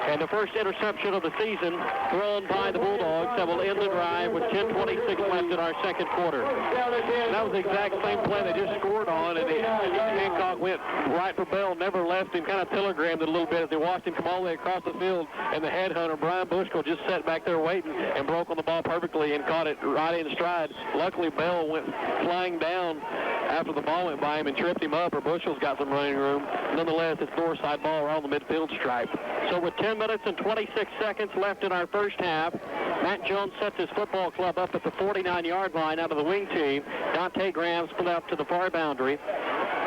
And the first interception of the season thrown by the Bulldogs that will end the drive with 10:26 left in our second quarter. And that was the exact same play they just scored on, and Hancock went right for Bell, never left him, kind of telegrammed it a little bit as they watched him come all the way across the field, and the headhunter, Brian Bushkull, just sat back there waiting and broke on the ball perfectly and caught it right in stride. Luckily, Bell went flying down after the ball went by him and tripped him up, or Bushell's got some running room. Nonetheless, it's Northside ball around the midfield stripe. So with 10 minutes and 26 seconds left in our first half, Matt Jones sets his football club up at the 49-yard line out of the wing team. Dante Graham split up to the far boundary.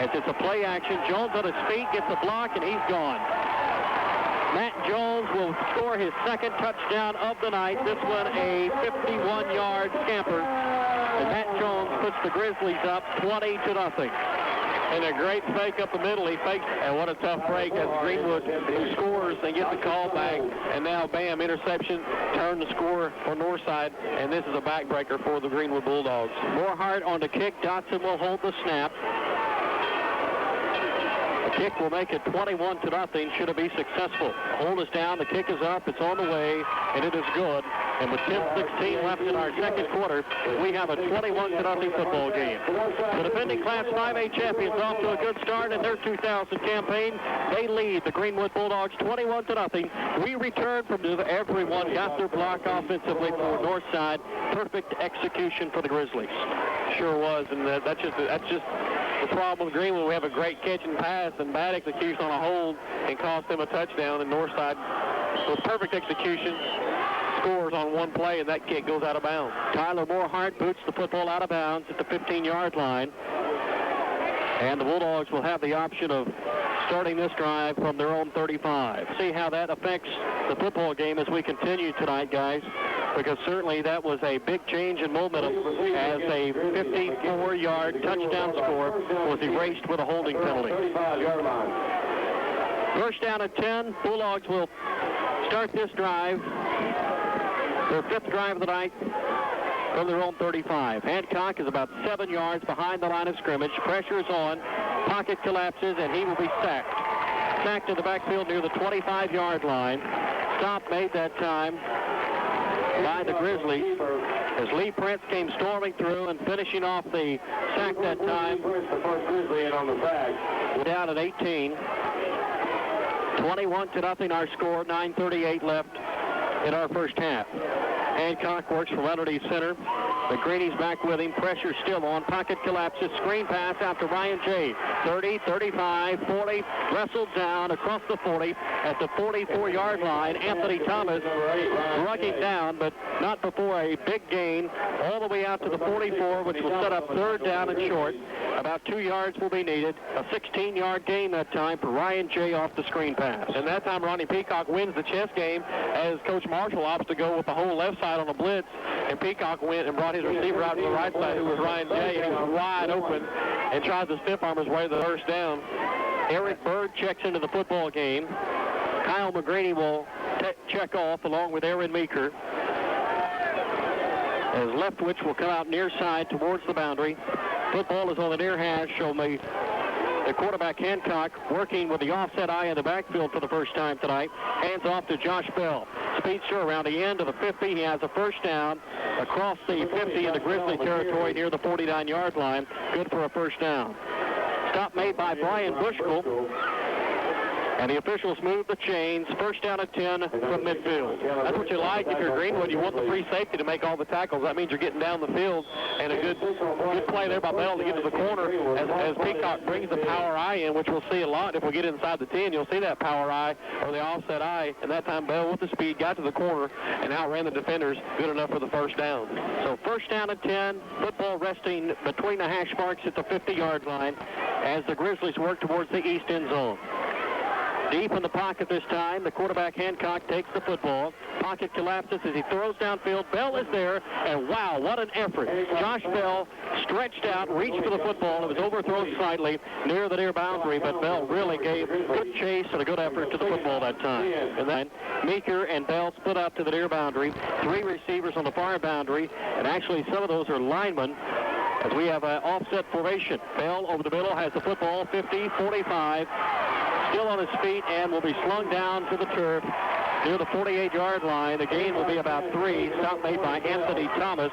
As it's a play action, Jones on his feet, gets a block, and he's gone. Matt Jones will score his second touchdown of the night. This one a 51-yard scamper. And Matt Jones puts the Grizzlies up 20-0. And a great fake up the middle. He fakes, and what a tough break as Greenwood, who scores, they get the call back, and now, bam, interception, turn the score for Northside, and this is a backbreaker for the Greenwood Bulldogs. Moorhart on the kick. Dotson will hold the snap. Kick will make it 21-0. Should it be successful? Hold us down. The kick is up. It's on the way, and it is good. And with 10:16 left in our second quarter, we have a 21-0 football game. The defending Class 5A champions off to a good start in their 2000 campaign. They lead the Greenwood Bulldogs 21-0. We return from everyone got their block offensively for Northside. Perfect execution for the Grizzlies. Sure was, and that's just the problem with Greenwood. We have a great catch and pass and bad execution on a hold and cost them a touchdown. And Northside, with perfect execution, scores on one play, and that kick goes out of bounds. Tyler Moorhart boots the football out of bounds at the 15-yard line. And the Bulldogs will have the option of starting this drive from their own 35. See how that affects the football game as we continue tonight, guys, because certainly that was a big change in momentum as a 54-yard touchdown score was erased with a holding penalty. First down at 10. Bulldogs will start this drive, their fifth drive of the night, from their own 35. Hancock is about 7 yards behind the line of scrimmage. Pressure is on. Pocket collapses, and he will be sacked. Sacked in the backfield near the 25-yard line. Stop made that time by the Grizzlies as Lee Prince came storming through and finishing off the sack that time. We're down at 18. 21-0 our score. 9:38 left in our first half. Hancock works from underneath center. The Greenies back with him. Pressure still on. Pocket collapses. Screen pass out to Ryan J. 30, 35, 40. Wrestled down across the 40 at the 44-yard line. Anthony Thomas rugging down, but not before a big gain all the way out to the 44, which will set up third down and short. About 2 yards will be needed. A 16-yard gain that time for Ryan J. off the screen pass. And that time Ronnie Peacock wins the chess game as Coach Marshall opts to go with the whole left side on a blitz. And Peacock went and brought his receiver out to the right side, who was Ryan J. And he was wide open and tries to stiff arm his way to the first down. Eric Bird checks into the football game. Kyle McGreeny will check off along with Aaron Meeker. As Leftwich will come out near side towards the boundary. Football is on the near hash, so the quarterback Hancock working with the offset eye in the backfield for the first time tonight. Hands off to Josh Bell. Speedster around the end of the 50. He has a first down across the 50 in the Grizzly territory near the 49-yard line. Good for a first down. Stop made by Brian Bushkull And the officials move the chains. First down at 10 from midfield. That's what you like if you're Greenwood. You want the free safety to make all the tackles. That means you're getting down the field. And a good play there by Bell to get to the corner as Peacock brings the power eye in, which we'll see a lot if we get inside the 10. You'll see that power eye or the offset eye. And that time Bell with the speed got to the corner and outran the defenders good enough for the first down. So first down at 10. Football resting between the hash marks at the 50-yard line as the Grizzlies work towards the east end zone. Deep in the pocket this time, the quarterback Hancock takes the football. Pocket collapses as he throws downfield. Bell is there, and wow, what an effort. Josh Bell stretched out, reached for the football. It was overthrown slightly near the near boundary, but Bell really gave good chase and a good effort to the football that time. And then Meeker and Bell split out to the near boundary. 3 receivers on the far boundary, and actually some of those are linemen. As we have an offset formation. Bell over the middle has the football, 50, 45. Still on his feet and will be slung down to the turf near the 48-yard line. The gain will be about 3. Stop made by Anthony Thomas.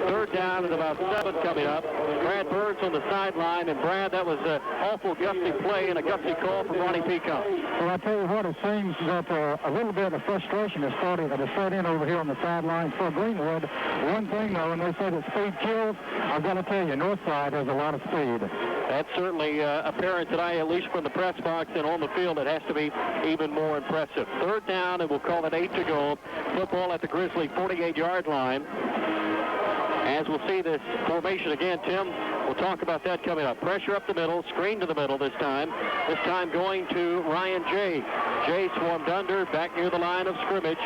Third down at about 7 coming up. Brad Bird's on the sideline, and Brad, that was an awful gusty play and a gusty call from Ronnie Peacock. Well, I tell you what, it seems that a little bit of frustration is starting to set in over here on the sidelines for Greenwood. One thing, though, when they say that speed kills, I've got to tell you, Northside has a lot of speed. That's certainly apparent today, at least from the press box and on the field. It has to be even more impressive. Third down, and we'll call it 8 to go. Football at the Grizzly 48-yard line. As we'll see this formation again, Tim, we'll talk about that coming up. Pressure up the middle, screen to the middle this time. This time going to Ryan Jay. Jay swarmed under, back near the line of scrimmage.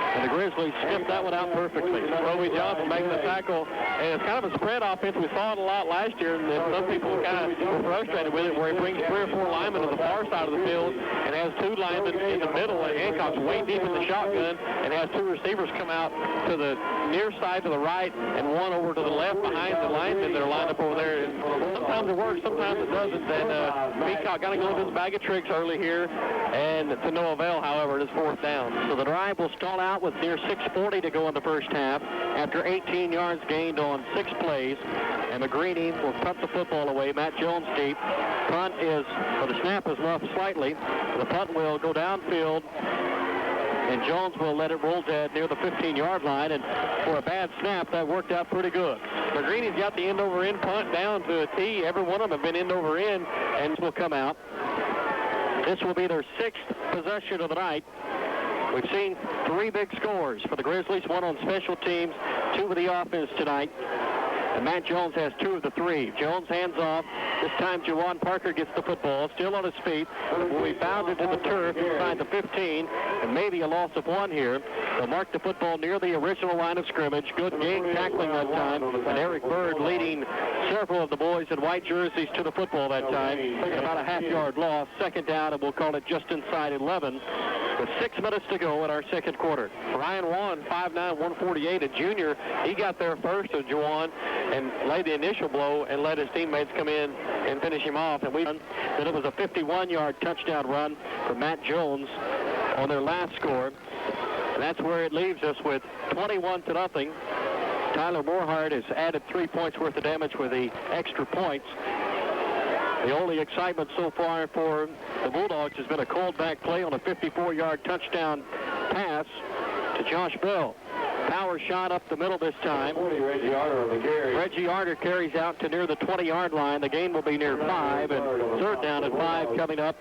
And the Grizzlies sniffed that one out perfectly. Roby Johnson making the tackle. And it's kind of a spread offense. We saw it a lot last year, and some people kind of were frustrated with it, where he brings 3 or 4 linemen to the far side of the field and has 2 linemen in the middle. And Hancock's way deep in the shotgun and has 2 receivers come out to the near side to the right and 1 over to the left behind the linemen that are lined up over there. And sometimes it works, sometimes it doesn't. And Peacock got to go into his bag of tricks early here, and to no avail, however, it is 4th down. So the drive will stall out with near 6:40 to go in the first half after 18 yards gained on 6 plays. And McGreeny will punt the football away. Matt Jones deep. Punt is, or the snap is left slightly. The punt will go downfield, and Jones will let it roll dead near the 15-yard line. And for a bad snap, that worked out pretty good. McGreeny's got the end-over-end punt down to a T. Every one of them have been end-over-end, and will come out. This will be their 6th possession of the night. We've seen 3 big scores for the Grizzlies, 1 on special teams, 2 with the offense tonight. And Matt Jones has 2 of the 3. Jones hands off. This time Juwan Parker gets the football, still on his feet. Will be bounded to the turf inside the 15, and maybe a loss of 1 here. They'll mark the football near the original line of scrimmage. Good gang tackling that time, and Eric Bird leading several of the boys in white jerseys to the football that time. And about a half-yard loss. 2nd down, and we'll call it just inside 11. With 6 minutes to go in our 2nd quarter. Ryan Wan, 5'9", 148, a junior. He got there first to Juwan and laid the initial blow and let his teammates come in and finish him off. And then it was a 51-yard touchdown run for Matt Jones on their last score. And that's where it leaves us with 21-0. Tyler Moorhart has added 3 points worth of damage with the extra points. The only excitement so far for the Bulldogs has been a called back play on a 54-yard touchdown pass to Josh Bell. Power shot up the middle this time. Reggie Arter carries out to near the 20-yard line. The gain will be near 5, and 3rd down at 5 coming up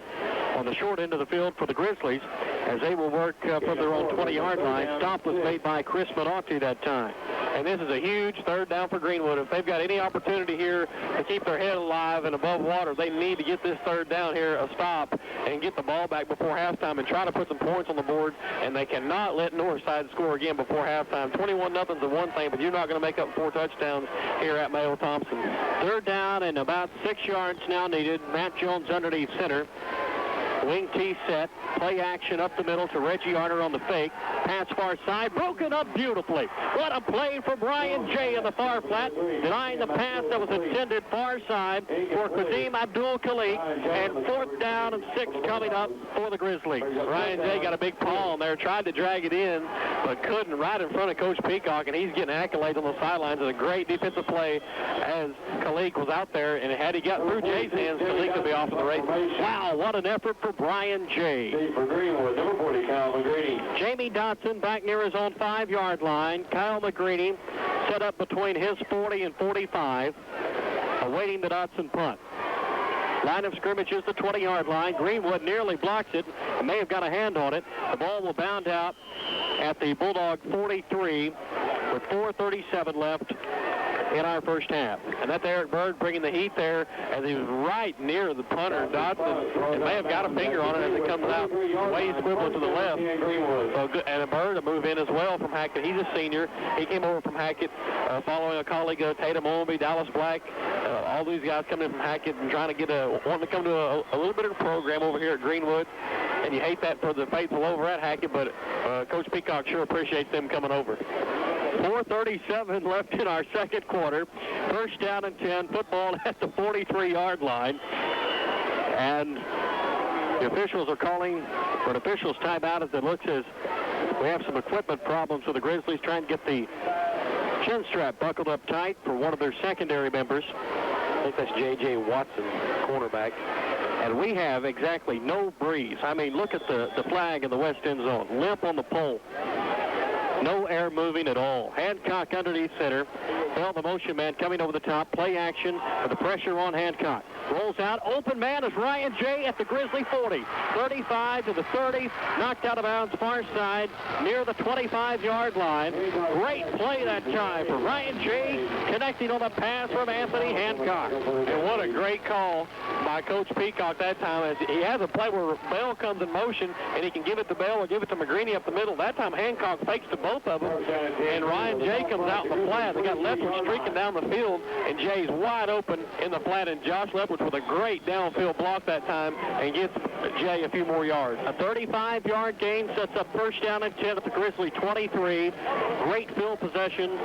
on the short end of the field for the Grizzlies as they will work from their own 20-yard line. Stop was made by Chris Minotti that time. And this is a huge 3rd down for Greenwood. If they've got any opportunity here to keep their head alive and above water, they need to get this 3rd down here a stop and get the ball back before halftime and try to put some points on the board. And they cannot let Northside score again before halftime. 21-0's the one thing, but you're not going to make up 4 touchdowns here at Mayo Thompson. 3rd down and about 6 yards now needed. Matt Jones underneath center. Wing T set. Play action up the middle to Reggie Arter on the fake. Pass far side. Broken up beautifully. What a play from Ryan Jay in the far flat. Denying the pass that was intended far side for Qadim Abdul-Khalik. And 4th down and 6 coming up for the Grizzlies. Ryan Jay got a big paw on there. Tried to drag it in, but couldn't, right in front of Coach Peacock. And he's getting accolades on the sidelines. It's a great defensive play as Khalik was out there. And had he got through Jay's hands, Khalik could be off of the race. Wow, what an effort for Brian Jay. For Greenwood, number 40, Kyle McGreeny. Jamie Dotson back near his own 5-yard line. Kyle McGreeny set up between his 40 and 45, awaiting the Dotson punt. Line of scrimmage is the 20-yard line. Greenwood nearly blocks it and may have got a hand on it. The ball will bound out at the Bulldog 43 with 4:37 left in our first half. And that's Eric Bird bringing the heat there as he was right near the punter, Dotson, and may have got a finger on it as it comes out. Way swivel to the left. So good. And a Bird to move in as well from Hackett. He's a senior. He came over from Hackett following a colleague, Tatum Owenby, Dallas Black. All these guys coming in from Hackett and trying to get wanting to come to a little bit of a program over here at Greenwood. And you hate that for the faithful over at Hackett, but Coach Peacock sure appreciates them coming over. 4:37 left in our second quarter. First down and 10. Football at the 43-yard line. And the officials are calling for an official's timeout as it looks as we have some equipment problems with the Grizzlies trying to get the chin strap buckled up tight for one of their secondary members. I think that's J.J. Watson, cornerback. And we have exactly no breeze. I mean, look at the flag in the west end zone. Limp on the pole. No air moving at all. Hancock underneath center. Bell, the motion man, coming over the top. Play action with the pressure on Hancock. Rolls out. Open man is Ryan Jay at the Grizzly 40. 35 to the 30. Knocked out of bounds far side near the 25-yard line. Great play that time for Ryan Jay, connecting on the pass from Anthony Hancock. And what a great call by Coach Peacock that time. As he has a play where Bell comes in motion and he can give it to Bell or give it to McGreeny up the middle. That time Hancock fakes to both of them, and Ryan Jay comes out in the flat. They got Leftwich streaking down the field, and Jay's wide open in the flat, and Josh Leftwich with a great downfield block that time and gets Jay a few more yards. A 35-yard gain sets up first down and 10 at the Grizzly 23. Great field possession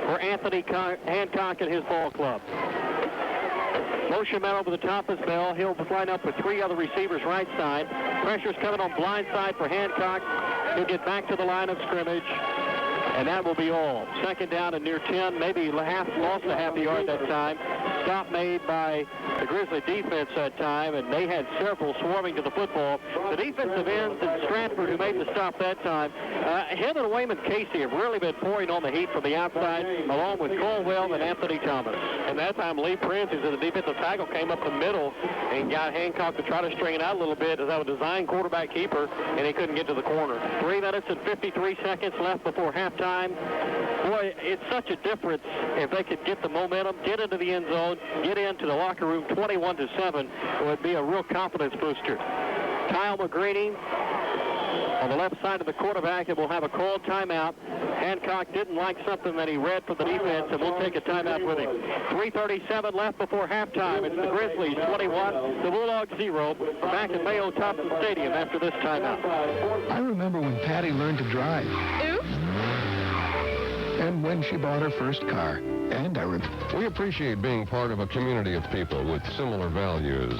for Anthony Hancock and his ball club. Motion man over the top is Bell. He'll line up with 3 other receivers right side. Pressure's coming on blind side for Hancock. He'll get back to the line of scrimmage, and that will be all. Second down and near 10, maybe lost a half a yard that time. Stop made by the Grizzly defense that time, and they had several swarming to the football. The defensive ends in Stratford, who made the stop that time, him and Wayman Casey have really been pouring on the heat from the outside, along with Colwell and Anthony Thomas. And that time, Lee Prince, who's in the defensive tackle, came up the middle and got Hancock to try to string it out a little bit as that was a design quarterback keeper, and he couldn't get to the corner. 3 minutes and 53 seconds left before halftime. Boy, it's such a difference if they could get the momentum, get into the end zone, get into the locker room 21-7. It would be a real confidence booster. Kyle McGreeny on the left side of the quarterback, and we'll have a called timeout. Hancock didn't like something that he read from the defense, and we'll take a timeout with him. 3:37 left before halftime. It's the Grizzlies 21, the Bulldogs 0. We're back at Mayo Thompson Stadium after this timeout. I remember when Patty learned to drive. Oops. And when she bought her first car. And we appreciate being part of a community of people with similar values.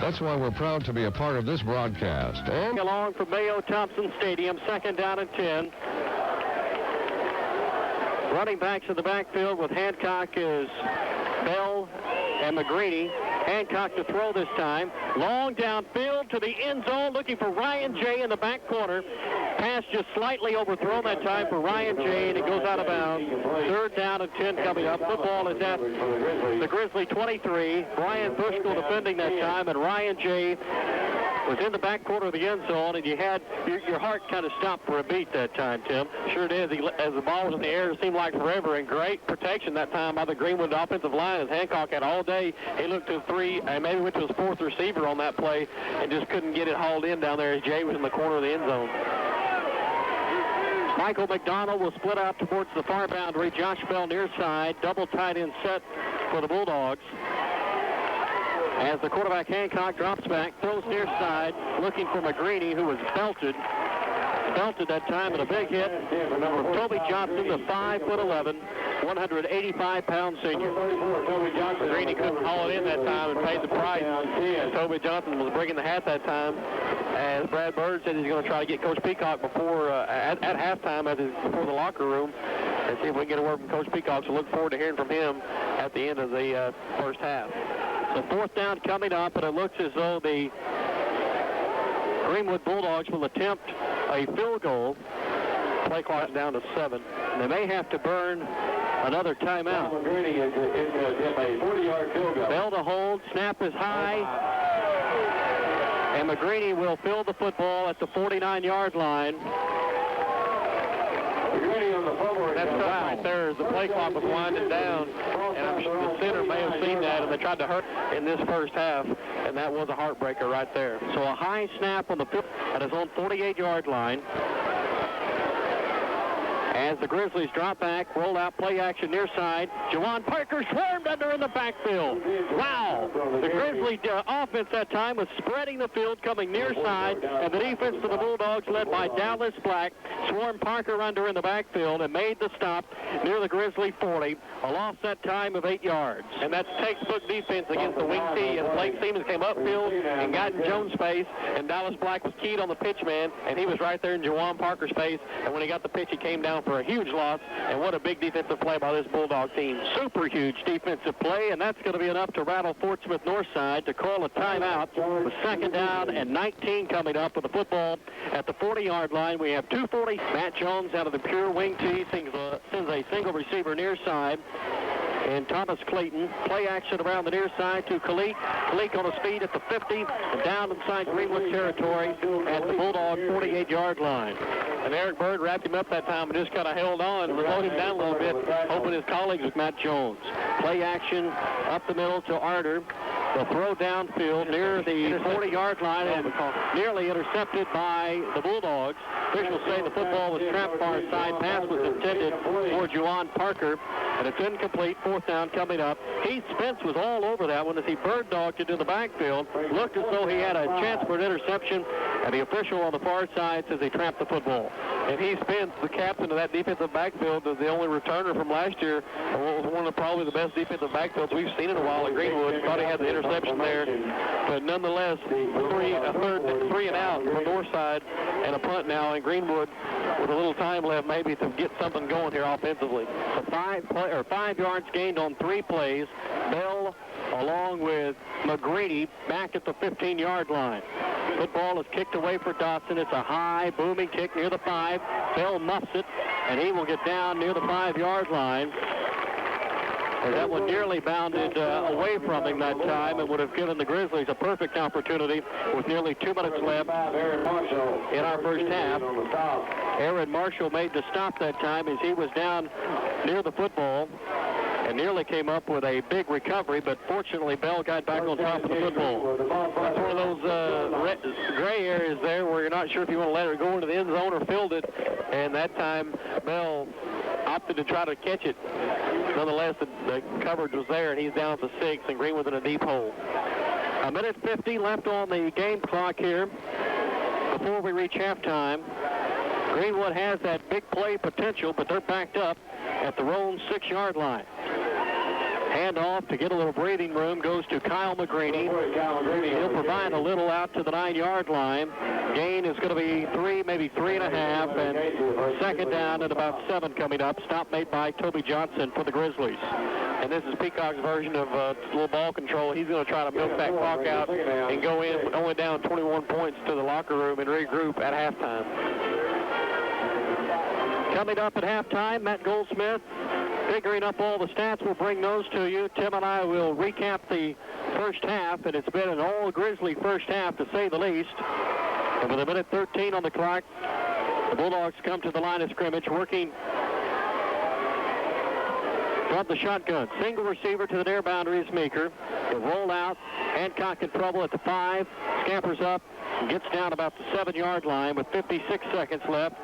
That's why we're proud to be a part of this broadcast. And along from Mayo Thompson Stadium, second down and 10. Running backs in the backfield with Hancock is Bell and McGreeny. Hancock to throw this time. Long downfield to the end zone, looking for Ryan Jay in the back corner. Pass just slightly overthrown that time for Ryan Jay, and it goes out of bounds. Third down and 10 coming up. Football is at the Grizzly 23. Brian Bushkill defending that time, and Ryan Jay was in the back corner of the end zone, and you had your heart kind of stopped for a beat that time, Tim. Sure did. As the ball was in the air, it seemed like forever, and great protection that time by the Greenwood offensive line as Hancock had all day. He looked to 3, and maybe went to his 4th receiver on that play and just couldn't get it hauled in down there as Jay was in the corner of the end zone. Michael McDonald will split out towards the far boundary. Josh Bell near side. Double tight end set for the Bulldogs. As the quarterback Hancock drops back, throws near side, looking for McGreeny, who was belted that time, and a big hit from Toby Johnson, the 5'11", 185-pound senior. McGreeny couldn't haul it in that time and paid the price. Toby Johnson was bringing the hat that time. As Brad Bird said, he's going to try to get Coach Peacock before at halftime, before the locker room, and see if we can get a word from Coach Peacock. So look forward to hearing from him at the end of the first half. So fourth down coming up, and it looks as though the Greenwood Bulldogs will attempt a field goal. Play clock down to 7. And they may have to burn another timeout. McGreeny is a 40-yard field goal. Bell to hold. Snap is high. And McGreeny will field the football at the 49-yard line. That's right there as the play clock was winding down, and I'm sure the center may have seen that, and they tried to hurt in this first half, and that was a heartbreaker right there. So a high snap on the field at his own 48-yard line. As the Grizzlies drop back, roll out, play action near side. Juwan Parker swarmed under in the backfield. Wow! The Grizzly offense that time was spreading the field, coming near side, and the defense for the Bulldogs, led by Dallas Black, swarmed Parker under in the backfield and made the stop near the Grizzly 40, a loss that time of 8 yards. And that's textbook defense against the wing tee, as Blake Siemens came upfield and got in Jones' face, and Dallas Black was keyed on the pitch man, and he was right there in Juwan Parker's face, and when he got the pitch, he came down for a huge loss, and what a big defensive play by this Bulldog team. Super huge defensive play, and that's going to be enough to rattle Fort Smith Northside to call a timeout with second down and 19 coming up with the football at the 40-yard line. We have 2:40. Matt Jones out of the pure wing tee sends a single receiver near side. And Thomas Clayton, play action around the near side to Kalik. Kalik on his feet at the 50, and down inside Greenwood territory at the Bulldog 48-yard line. And Eric Bird wrapped him up that time and just kind of held on and slowed him down a little bit, hoping his colleagues with Matt Jones. Play action up the middle to Arter. The throw downfield near the 40-yard line and nearly intercepted by the Bulldogs. Officials say the football was trapped far side. Pass was intended for Juwan Parker, and it's incomplete. Fourth down coming up. Heath Spence was all over that one as he bird dogged it in the backfield. Looked as though he had a chance for an interception, and the official on the far side says he trapped the football. And Heath Spence, the captain of that defensive backfield, is the only returner from last year. What was one of probably the best defensive backfields we've seen in a while at Greenwood. Thought he had the interception there, but nonetheless, three and out from Northside, and a punt now in Greenwood with a little time left maybe to get something going here offensively. So 5 yards gained on 3 plays. Bell along with McGreeny back at the 15-yard line. Football is kicked away for Dotson. It's a high, booming kick near the 5. Bell muffs it, and he will get down near the 5-yard line. That one nearly bounded away from him that time and would have given the Grizzlies a perfect opportunity with nearly 2 minutes left in our first half. Aaron Marshall made the stop that time as he was down near the football and nearly came up with a big recovery, but fortunately Bell got back on top of the football. That's one of those gray areas there where you're not sure if you want to let it go into the end zone or field it, and that time Bell opted to try to catch it. Nonetheless, the coverage was there, and he's down at the 6, and Greenwood in a deep hole. 1:50 left on the game clock here before we reach halftime. Greenwood has that big play potential, but they're backed up at their own 6-yard line. Handoff to get a little breathing room goes to Kyle McGreeny. He'll provide a little out to the 9-yard line. Gain is going to be 3, maybe 3.5, and second down at about 7 coming up. Stop made by Toby Johnson for the Grizzlies. And this is Peacock's version of little ball control. He's going to try to milk that clock out and go in only down 21 points to the locker room and regroup at halftime. Coming up at halftime, Matt Goldsmith figuring up all the stats. We'll bring those to you. Tim and I will recap the first half, and it's been an all-Grizzly first half, to say the least. And with 1:13 on the clock, the Bulldogs come to the line of scrimmage, working from the shotgun. Single receiver to the near boundary is Meeker. The roll out. Hancock in trouble at the 5. Scampers up and gets down about the 7-yard line with 56 seconds left.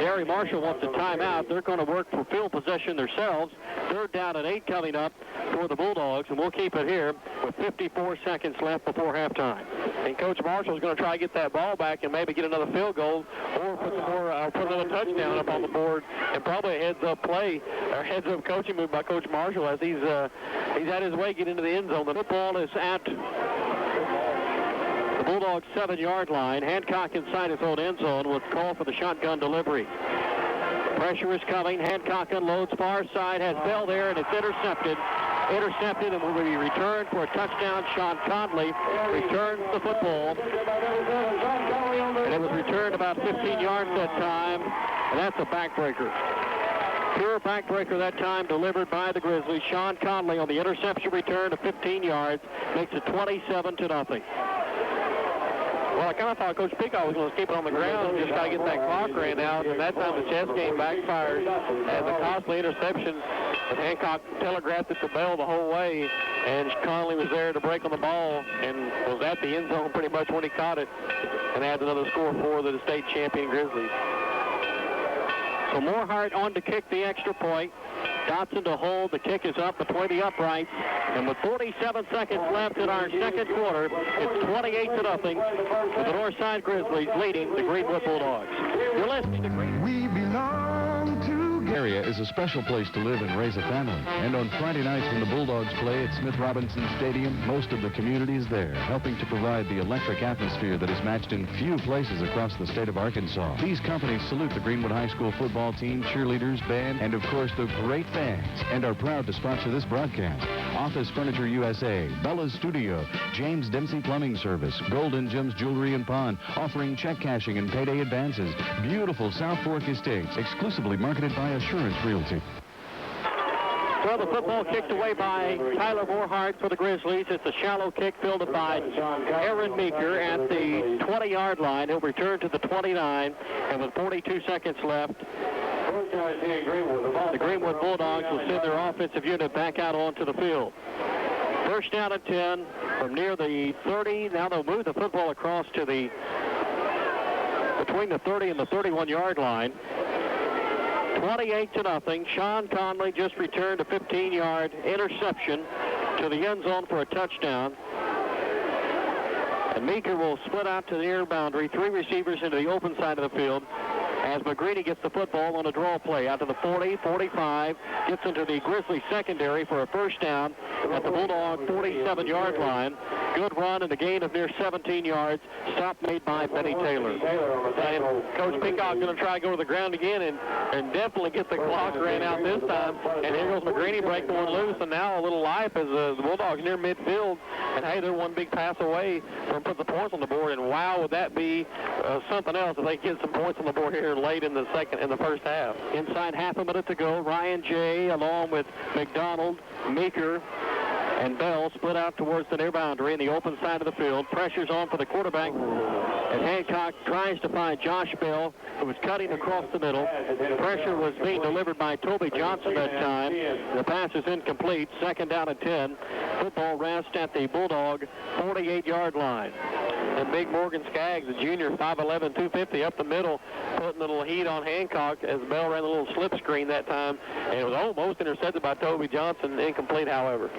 Gary Marshall wants a timeout. They're going to work for field possession themselves. Third down and 8 coming up for the Bulldogs, and we'll keep it here with 54 seconds left before halftime. And Coach Marshall's going to try to get that ball back and maybe get another field goal or put another touchdown up on the board, and probably a heads-up play or heads-up coaching move by Coach Marshall as he's at his way get into the end zone. The football is at the Bulldogs' 7-yard line. Hancock inside his own end zone with call for the shotgun delivery. Pressure is coming. Hancock unloads far side, has Bell there, and it's intercepted. Intercepted and will be returned for a touchdown. Sean Conley returns the football. And it was returned about 15 yards that time, and that's a backbreaker. Pure backbreaker that time, delivered by the Grizzlies. Sean Conley on the interception return to 15 yards, makes it 27-0. Well, I kind of thought Coach Peacock was going to keep it on the ground and just got to get that clock ran out, and that time the chess game backfired as a costly interception. But Hancock telegraphed it to Bell the whole way, and Conley was there to break on the ball and was at the end zone pretty much when he caught it, and adds another score for the state champion Grizzlies. So Moorhart on to kick the extra point. Dotson to hold. The kick is up between the uprights. And with 47 seconds left in our second quarter, it's 28-0 with the Northside Grizzlies leading the Greenwood Bulldogs. You're listening to Greenwood. We belong to Area is a special place to live and raise a family. And on Friday nights when the Bulldogs play at Smith Robinson Stadium, most of the community is there, helping to provide the electric atmosphere that is matched in few places across the state of Arkansas. These companies salute the Greenwood High School football team, cheerleaders, band, and of course the great fans, and are proud to sponsor this broadcast. Office Furniture USA, Bella's Studio, James Dempsey Plumbing Service, Golden Gems Jewelry and Pawn, offering check cashing and payday advances. Beautiful South Fork Estates, exclusively marketed by Assurance Realty. Well, the football kicked away by Tyler Moorhart for the Grizzlies. It's a shallow kick fielded by Aaron Meeker at the 20-yard line. He'll return to the 29, and with 42 seconds left, the Greenwood Bulldogs will send their offensive unit back out onto the field. First down at 10 from near the 30. Now they'll move the football across to the between the 30 and the 31-yard line. 28-0. Sean Conley just returned a 15-yard interception to the end zone for a touchdown. And Meeker will split out to the near boundary. 3 receivers into the open side of the field as McGreeny gets the football on a draw play out to the 40, 45, gets into the Grizzlies secondary for a first down at the Bulldog 47-yard line. Good run and a gain of near 17 yards. Stop made by Benny Taylor. And Coach Peacock going to try to go to the ground again and definitely get the clock ran out this time. And here goes McGreeny breaking one loose, and now a little life as the Bulldogs near midfield. And hey, they're one big pass away from putting the points on the board. And wow, would that be something else if they get some points on the board here late in the first half. Inside half a minute to go. Ryan J. along with McDonald, Meeker, and Bell split out towards the near boundary in the open side of the field. Pressure's on for the quarterback as Hancock tries to find Josh Bell, who was cutting across the middle. Pressure was being delivered by Toby Johnson that time. The pass is incomplete. Second down and 10. Football rest at the Bulldog 48-yard line. And big Morgan Skaggs, the junior, 5'11", 250 up the middle, putting a little heat on Hancock as Bell ran a little slip screen that time. And it was almost intercepted by Toby Johnson, incomplete, however.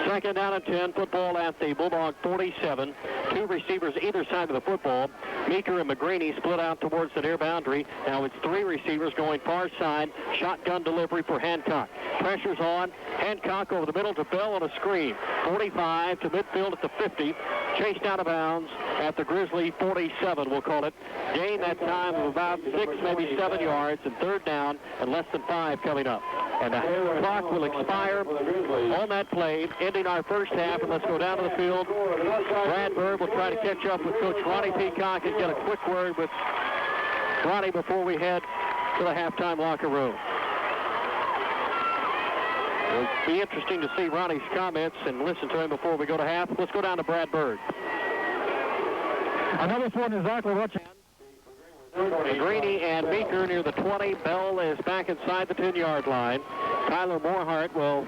Second down and 10, football at the Bulldog 47. 2 receivers either side of the football. Meeker and McGreeny split out towards the near boundary. Now it's 3 receivers going far side. Shotgun delivery for Hancock. Pressure's on. Hancock over the middle to Bell on a screen. 45 to midfield at the 50. Chased out of bounds at the Grizzly 47, we'll call it. Gain that time of about 6, maybe 7 yards, and third down and less than 5 coming up. And the clock will expire on that play, ending our first half. And let's go down to the field. Brad Bird will try to catch up with Coach Ronnie Peacock and get a quick word with Ronnie before we head to the halftime locker room. It'll be interesting to see Ronnie's comments and listen to him before we go to half. Let's go down to Brad Bird. Another one is exactly what you... Greeny and Meeker near the 20. Bell is back inside the 10-yard line. Tyler Moorhart will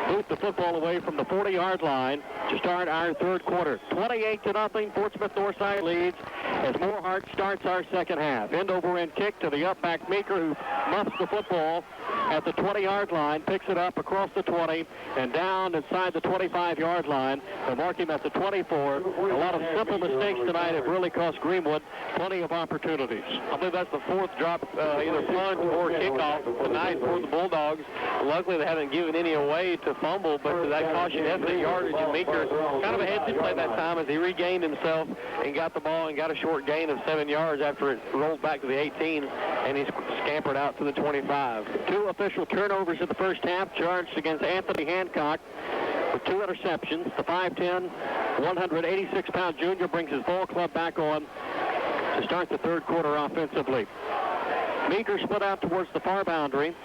boot the football away from the 40-yard line to start our third quarter. 28-0, Portsmouth Northside leads as Moorhart starts our second half. End-over-end kick to the up-back Meeker, who muffs the football at the 20-yard line, picks it up across the 20 and down inside the 25-yard line. They mark him at the 24. A lot of simple mistakes tonight have really cost Greenwood plenty of opportunities. I believe that's the fourth drop, either punt or kickoff tonight for the Bulldogs. Luckily, they haven't given any away to fumble, but that cost you definite yardage. And Meeker, kind of a headsy play that time as he regained himself and got the ball and got a short gain of 7 yards after it rolled back to the 18, and he scampered out to the 25. 2 official turnovers in the first half charged against Anthony Hancock with 2 interceptions. The 5'10", 186-pound junior brings his ball club back on to start the third quarter offensively. Meeker split out towards the far boundary.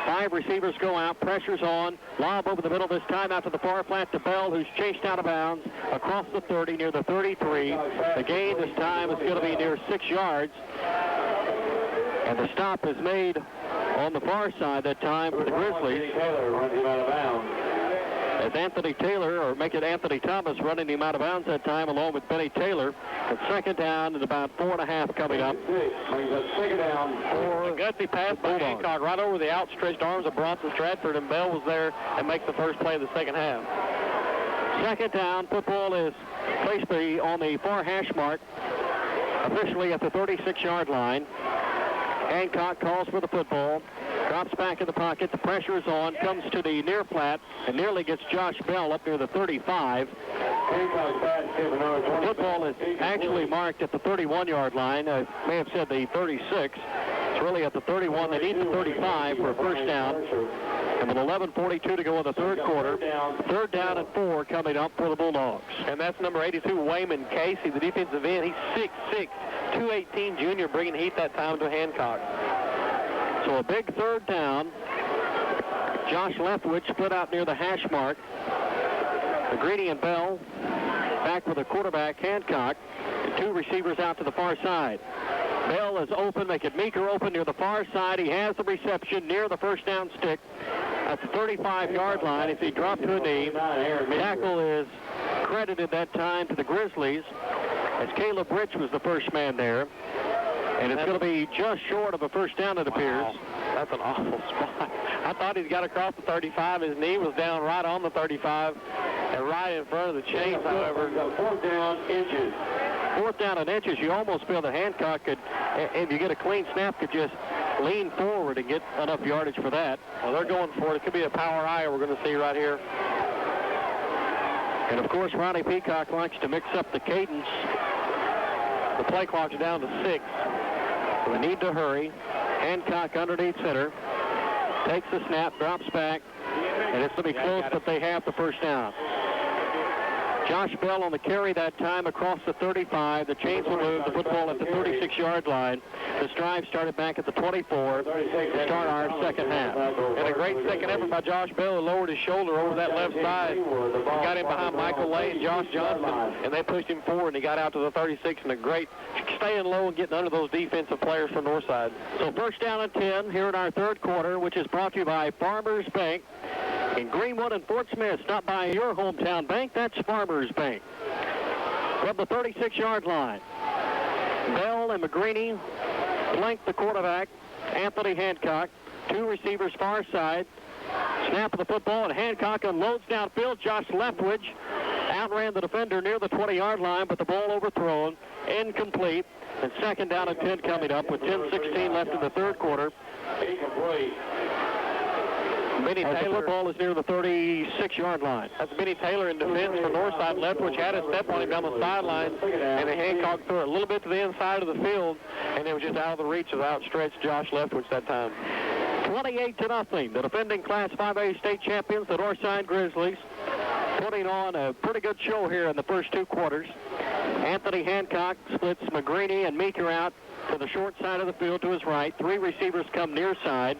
5 receivers go out, pressure's on, lob over the middle this time out to the far flat to Bell, who's chased out of bounds across the 30 near the 33. The gain this time is going to be near 6 yards. And the stop is made on the far side that time for the Grizzlies. As Anthony Taylor, or make it Anthony Thomas, running him out of bounds that time along with Benny Taylor. But second down and about 4.5 coming up. Second down for a gutsy pass by Hancock right over the outstretched arms of Bronson Stratford, and Bell was there and makes the first play of the second half. Second down, football is placed on the far hash mark, officially at the 36-yard line. Hancock calls for the football, drops back in the pocket, the pressure is on, comes to the near flat, and nearly gets Josh Bell up near the 35. The football is actually marked at the 31-yard line. I may have said the 36. It's really at the 31. They need the 35 for a first down. And with 11:42 to go in the third quarter, third down and 4 coming up for the Bulldogs. And that's number 82, Wayman Casey, the defensive end. He's 6'6", 218 junior, bringing heat that time to Hancock. So a big third down. Josh Leftwich split out near the hash mark. McGreedy and Bell back with the quarterback, Hancock, and 2 receivers out to the far side. Bell is open, make it Meeker open near the far side. He has the reception near the first down stick at the 35-yard line. If he dropped to a knee, tackle is credited that time to the Grizzlies, as Caleb Rich was the first man there. And it's going to be just short of a first down, it appears. Wow. That's an awful spot. I thought he'd got across the 35. His knee was down right on the 35 and right in front of the chains, however. Fourth down inches. Fourth down and inches. You almost feel that Hancock could, if you get a clean snap, could just lean forward and get enough yardage for that. Well, they're going for it. It could be a power eye we're going to see right here. And, of course, Ronnie Peacock likes to mix up the cadence. The play clock's down to 6. So they need to hurry. Hancock underneath center. Takes the snap, drops back, and it's going to be close, but they have the first down. Josh Bell on the carry that time across the 35. The chains will move. The football at the 36-yard line. This drive started back at the 24 to start our second half. And a great second effort by Josh Bell, who lowered his shoulder over that left side. Got him behind Michael Lay and Josh Johnson, and they pushed him forward, and he got out to the 36, and a great staying low and getting under those defensive players from Northside. So first down and 10 here in our third quarter, which is brought to you by Farmers Bank in Greenwood and Fort Smith. Stop by your hometown bank. That's Farmers Bank. From the 36-yard line, Bell and McGreeny flank the quarterback, Anthony Hancock. 2 receivers far side. Snap of the football, and Hancock unloads downfield. Josh Leftwich outran the defender near the 20-yard line, but the ball overthrown, incomplete. And second down and 10 coming up with 10:16 left in the third quarter. Incomplete. Benny Taylor. The ball is near the 36-yard line. That's Benny Taylor in defense for Northside. Leftwich had a step on him down the sideline, and the Hancock threw it a little bit to the inside of the field, and it was just out of the reach of the outstretched Josh Leftwich that time. 28-0. The defending Class 5A state champions, the Northside Grizzlies, putting on a pretty good show here in the first 2 quarters. Anthony Hancock splits McGreeny and Meeker out to the short side of the field to his right. 3 receivers come near side.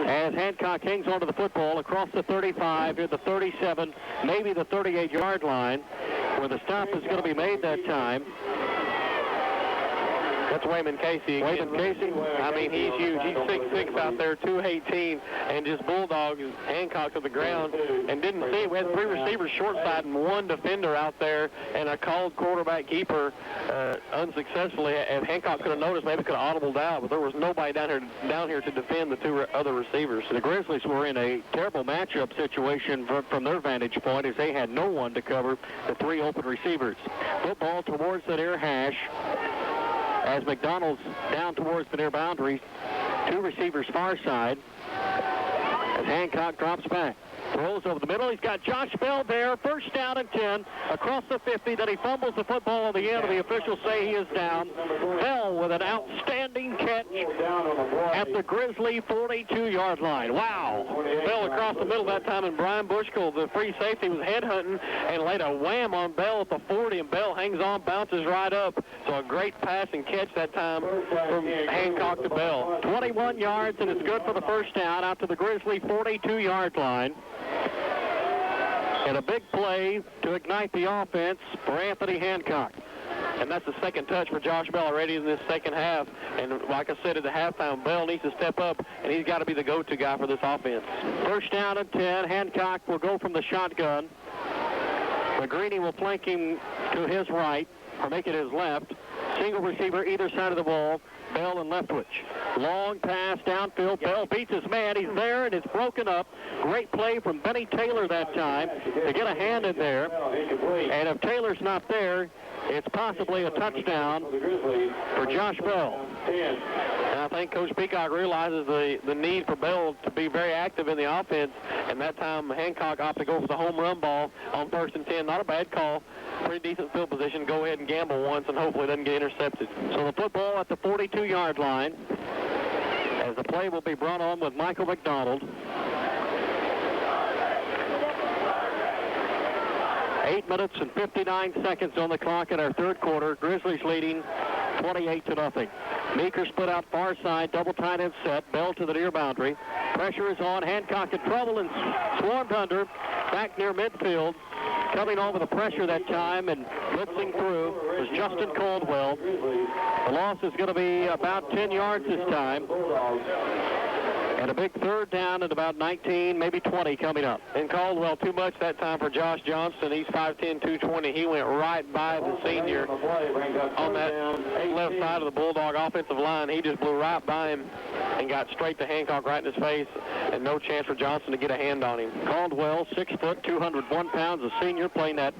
As Hancock hangs onto the football across the 35, near the 37, maybe the 38-yard line, where the stop is going to be made that time. That's Wayman Casey. Wayman Casey? I mean, he's huge. He's 6'6" out there, 218, and just bulldogs Hancock to the ground and didn't see it. We had 3 receivers short side and 1 defender out there and a called quarterback keeper unsuccessfully. If Hancock could have noticed, maybe could have audibled out, but there was nobody down here to defend the 2 other receivers. The Grizzlies were in a terrible matchup situation from their vantage point as they had no one to cover the 3 open receivers. Football towards the near hash as McDonald's down towards the near boundary. 2 receivers far side as Hancock drops back. Throws over the middle. He's got Josh Bell there. First down and 10 across the 50. Then he fumbles the football on the end, and the officials say he is down. Bell with an outstanding catch at the Grizzly 42-yard line. Wow. Bell across the middle that time, and Brian Bushkill, the free safety, was headhunting and laid a wham on Bell at the 40, and Bell hangs on, bounces right up. So a great pass and catch that time from Hancock to Bell. 21 yards, and it's good for the first down out to the Grizzly 42-yard line. And a big play to ignite the offense for Anthony Hancock. And that's the second touch for Josh Bell already in this second half. And like I said at the halftime, Bell needs to step up, and he's got to be the go-to guy for this offense. First down and 10. Hancock will go from the shotgun. McGreeny will flank him to his right, or make it his left. Single receiver either side of the ball. Bell and Leftwich. Long pass downfield. Bell beats his man. He's there, and it's broken up. Great play from Benny Taylor that time to get a hand in there. And if Taylor's not there, it's possibly a touchdown for Josh Bell. And I think Coach Peacock realizes the need for Bell to be very active in the offense. And that time, Hancock opted to go for the home run ball on 1st and 10. Not a bad call. Pretty decent field position. Go ahead and gamble once and hopefully it doesn't get intercepted. So the football at the 42-yard line as the play will be brought on with Michael McDonald. 8 minutes and 59 seconds on the clock in our third quarter. Grizzlies leading 28-0. Meeker split out far side, double tight end set. Bell to the near boundary. Pressure is on. Hancock in trouble and swarmed under. Back near midfield. Coming over the pressure that time and blitzing through was Justin Caldwell. The loss is going to be about 10 yards this time. And a big third down at about 19, maybe 20 coming up. And Caldwell too much that time for Josh Johnston. He's 5'10", 220. He went right by the senior on that left side of the Bulldog offensive line. He just blew right by him and got straight to Hancock right in his face, and no chance for Johnston to get a hand on him. Caldwell, 6 foot, 201 pounds, a senior, playing that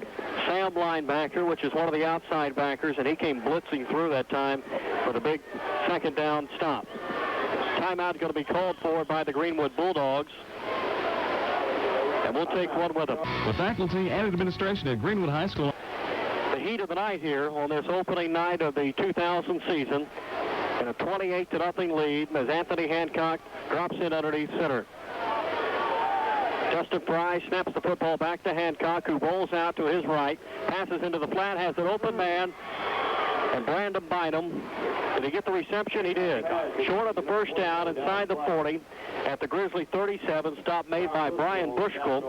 Sam linebacker, which is one of the outside backers, and he came blitzing through that time for the big second down stop. Timeout is going to be called for by the Greenwood Bulldogs. And we'll take one with them. The faculty and administration at Greenwood High School. The heat of the night here on this opening night of the 2000 season. And a 28-0 lead as Anthony Hancock drops in underneath center. Justin Fry snaps the football back to Hancock, who rolls out to his right. Passes into the flat, has an open man. And Brandon Bynum, did he get the reception? He did. Short of the first down inside the 40 at the Grizzly 37. Stop made by Brian Bushkill.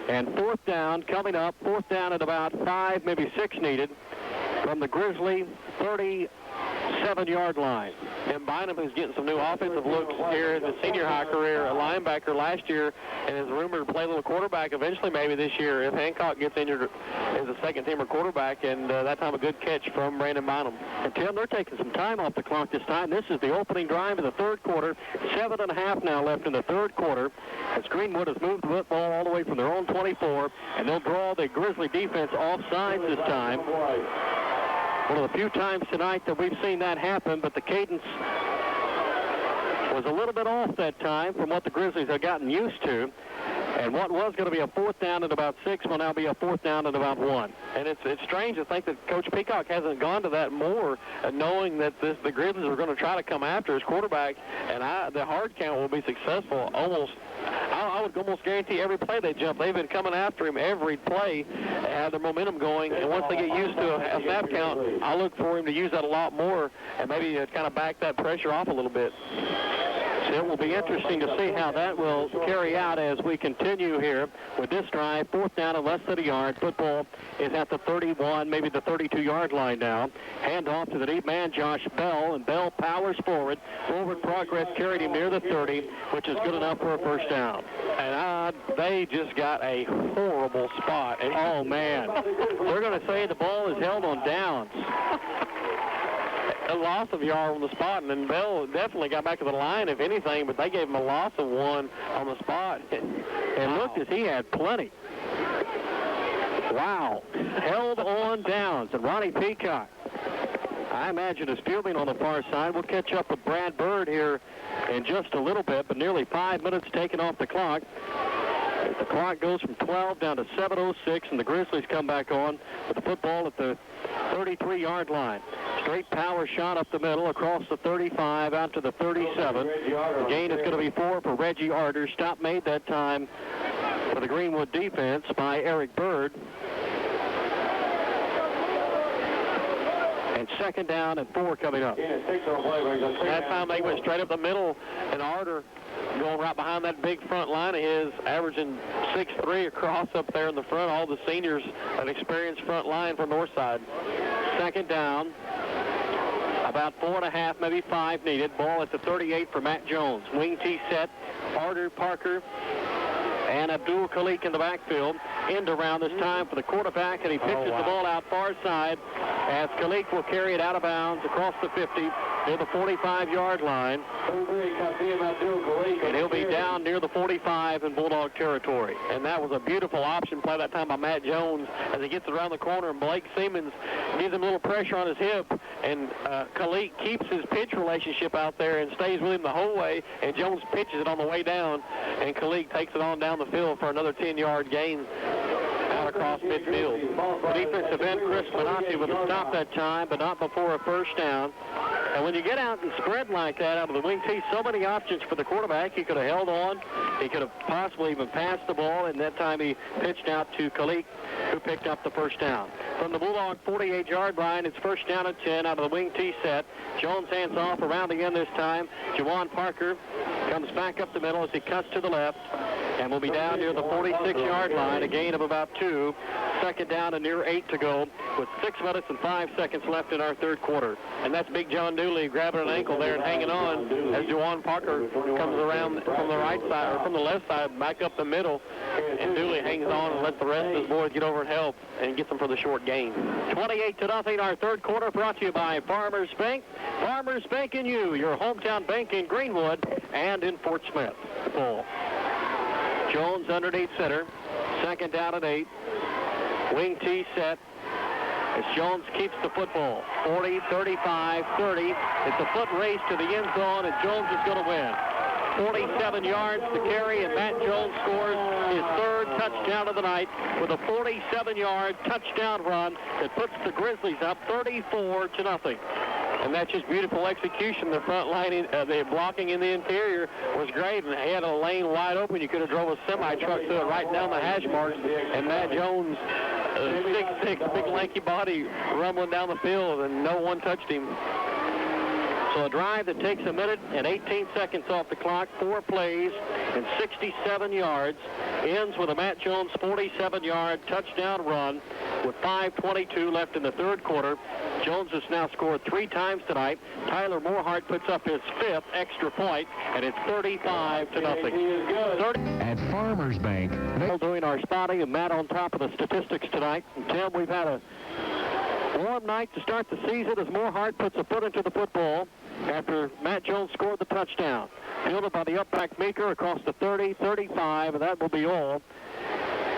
And fourth down coming up. Fourth down at about 5, maybe 6 needed from the Grizzly 37-yard line. And Bynum is getting some new offensive looks here in his senior high career, a linebacker last year, and is rumored to play a little quarterback eventually maybe this year if Hancock gets injured as a second-teamer quarterback, and that time a good catch from Brandon Bynum. And Tim, they're taking some time off the clock this time. This is the opening drive of the third quarter. 7.5 now left in the third quarter as Greenwood has moved the football all the way from their own 24, and they'll draw the Grizzly defense off sides this time. One of the few times tonight that we've seen that happen, but the cadence was a little bit off that time from what the Grizzlies have gotten used to. And what was going to be a fourth down at about 6 will now be a fourth down at about 1. And it's strange to think that Coach Peacock hasn't gone to that more, knowing that the Grizzlies are going to try to come after his quarterback, and the hard count will be successful almost. I would almost guarantee every play they jump. They've been coming after him every play, have their momentum going, and once they get used to a snap count, I look for him to use that a lot more and maybe kind of back that pressure off a little bit. It will be interesting to see how that will carry out as we continue here with this drive. 4th down and less than a yard. Football is at the 31, maybe the 32-yard line now. Hand off to the deep man, Josh Bell, and Bell powers forward. Forward progress carried him near the 30, which is good enough for a first down. And they just got a horrible spot. And oh, man. They're going to say the ball is held on downs. A loss of yard on the spot, and then Bell definitely got back to the line, if anything, but they gave him a loss of 1 on the spot. And looked as he had plenty. Wow. Held on downs. And Ronnie Peacock, I imagine, is fielding on the far side. We'll catch up with Brad Bird here in just a little bit, but nearly 5 minutes taken off the clock. The clock goes from 12 down to 7:06, and the Grizzlies come back on with the football at the 33-yard line. Straight power shot up the middle, across the 35, out to the 37. The gain is going to be 4 for Reggie Arter. Stop made that time for the Greenwood defense by Eric Bird. And 2nd down and 4 coming up. That time they went straight up the middle, and Arter going right behind that big front line of his, averaging 6'3" across up there in the front. All the seniors, an experienced front line for Northside. 2nd down. About 4.5, maybe 5 needed. Ball at the 38 for Matt Jones. Wing T set. Arter, Parker, and Abdul Khalik in the backfield. End around this time for the quarterback, and he pitches the ball out far side as Khalik will carry it out of bounds across the 50 near the 45-yard line. And he'll be down near the 45 in Bulldog territory. And that was a beautiful option play that time by Matt Jones as he gets around the corner, and Blake Siemens gives him a little pressure on his hip, and Khalik keeps his pitch relationship out there and stays with him the whole way, and Jones pitches it on the way down, and Khalik takes it on down the field for another 10-yard gain out across midfield. The defensive end, Chris Minotti, would have stopped that time, but not before a first down. And when you get out and spread like that out of the wing tee, so many options for the quarterback. He could have held on. He could have possibly even passed the ball, and that time he pitched out to Khalik, who picked up the first down. From the Bulldog 48-yard line, it's 1st down and 10 out of the wing tee set. Jones hands off around the end this time. Jawan Parker comes back up the middle as he cuts to the left, and will be down near the 46-yard line, a gain of about 2. 2nd down and near 8 to go with 6 minutes and 5 seconds left in our 3rd quarter. And that's Big John Dooley grabbing an ankle there and hanging on as Jawan Parker comes around from the right side, or from the left side, back up the middle. And Dooley hangs on and lets the rest of his boys get over and help and gets them for the short gain. 28-0, our 3rd quarter, brought to you by Farmers Bank. Farmers Bank in you, your hometown bank in Greenwood and in Fort Smith. Full. Jones underneath center. 2nd down and 8. Wing T set as Jones keeps the football. 40, 35, 30. It's a foot race to the end zone, and Jones is going to win. 47 yards to carry, and Matt Jones scores his 3rd touchdown of the night with a 47-yard touchdown run that puts the Grizzlies up 34-0. And that's just beautiful execution. The front line, the blocking in the interior was great, and they had a lane wide open. You could have drove a semi-truck through it right down the hash marks, and Matt Jones, 6'6", big lanky body, rumbling down the field, and no one touched him. So a drive that takes a minute and 18 seconds off the clock, 4 plays and 67 yards, ends with a Matt Jones 47-yard touchdown run with 5:22 left in the 3rd quarter. Jones has now scored 3 times tonight. Tyler Moorhart puts up his 5th extra point, and it's 35-0. At Farmers Bank, We're doing our spotting, and Matt on top of the statistics tonight. And Tim, we've had a warm night to start the season as Moorhart puts a foot into the football after Matt Jones scored the touchdown. Fielded by the up-back Meeker across the 30, 35, and that will be all.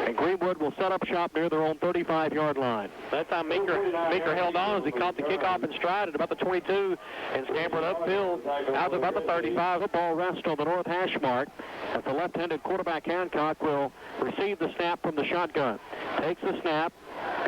And Greenwood will set up shop near their own 35-yard line. That time Meeker held on as he caught the kickoff in stride at about the 22 and scampered upfield out to about the 35. Football rests on the north hash mark as the left-handed quarterback Hancock will receive the snap from the shotgun. Takes the snap,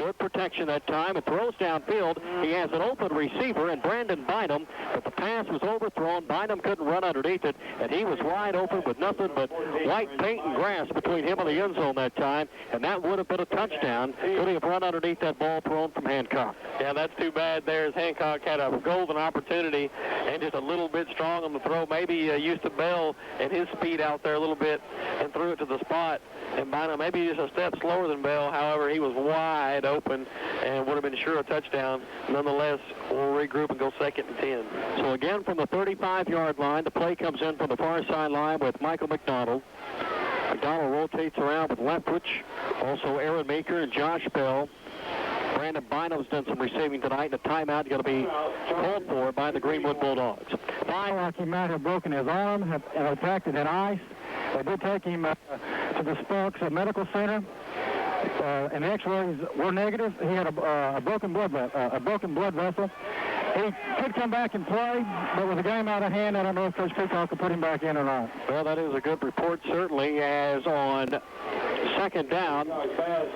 Good protection that time. It throws downfield. He has an open receiver and Brandon Bynum, but the pass was overthrown. Bynum couldn't run underneath it, and he was wide open with nothing but white paint and grass between him and the end zone that time, and that would have been a touchdown. Could he have run underneath that ball thrown from Hancock? Yeah, that's too bad there, as Hancock had a golden opportunity and just a little bit strong on the throw. Maybe used to Bell and his speed out there a little bit and threw it to the spot. And Bynum maybe just a step slower than Bell. However, he was wide open and would have been sure a touchdown. Nonetheless, we'll regroup and go 2nd and 10. So again from the 35-yard line, the play comes in from the far sideline with Michael McDonald. McDonald rotates around with Leftwich, also Aaron Meeker and Josh Bell. Brandon Bynum's done some receiving tonight, and a timeout going to be called for by the Greenwood Bulldogs. Like he might have broken his arm and attracted an ice. They did take him to the Sparks Medical Center, and the X-rays were negative. He had a broken blood vessel. He could come back and play, but with the game out of hand, I don't know if Coach Peacock could put him back in or not. Well, that is a good report, certainly, as on 2nd down,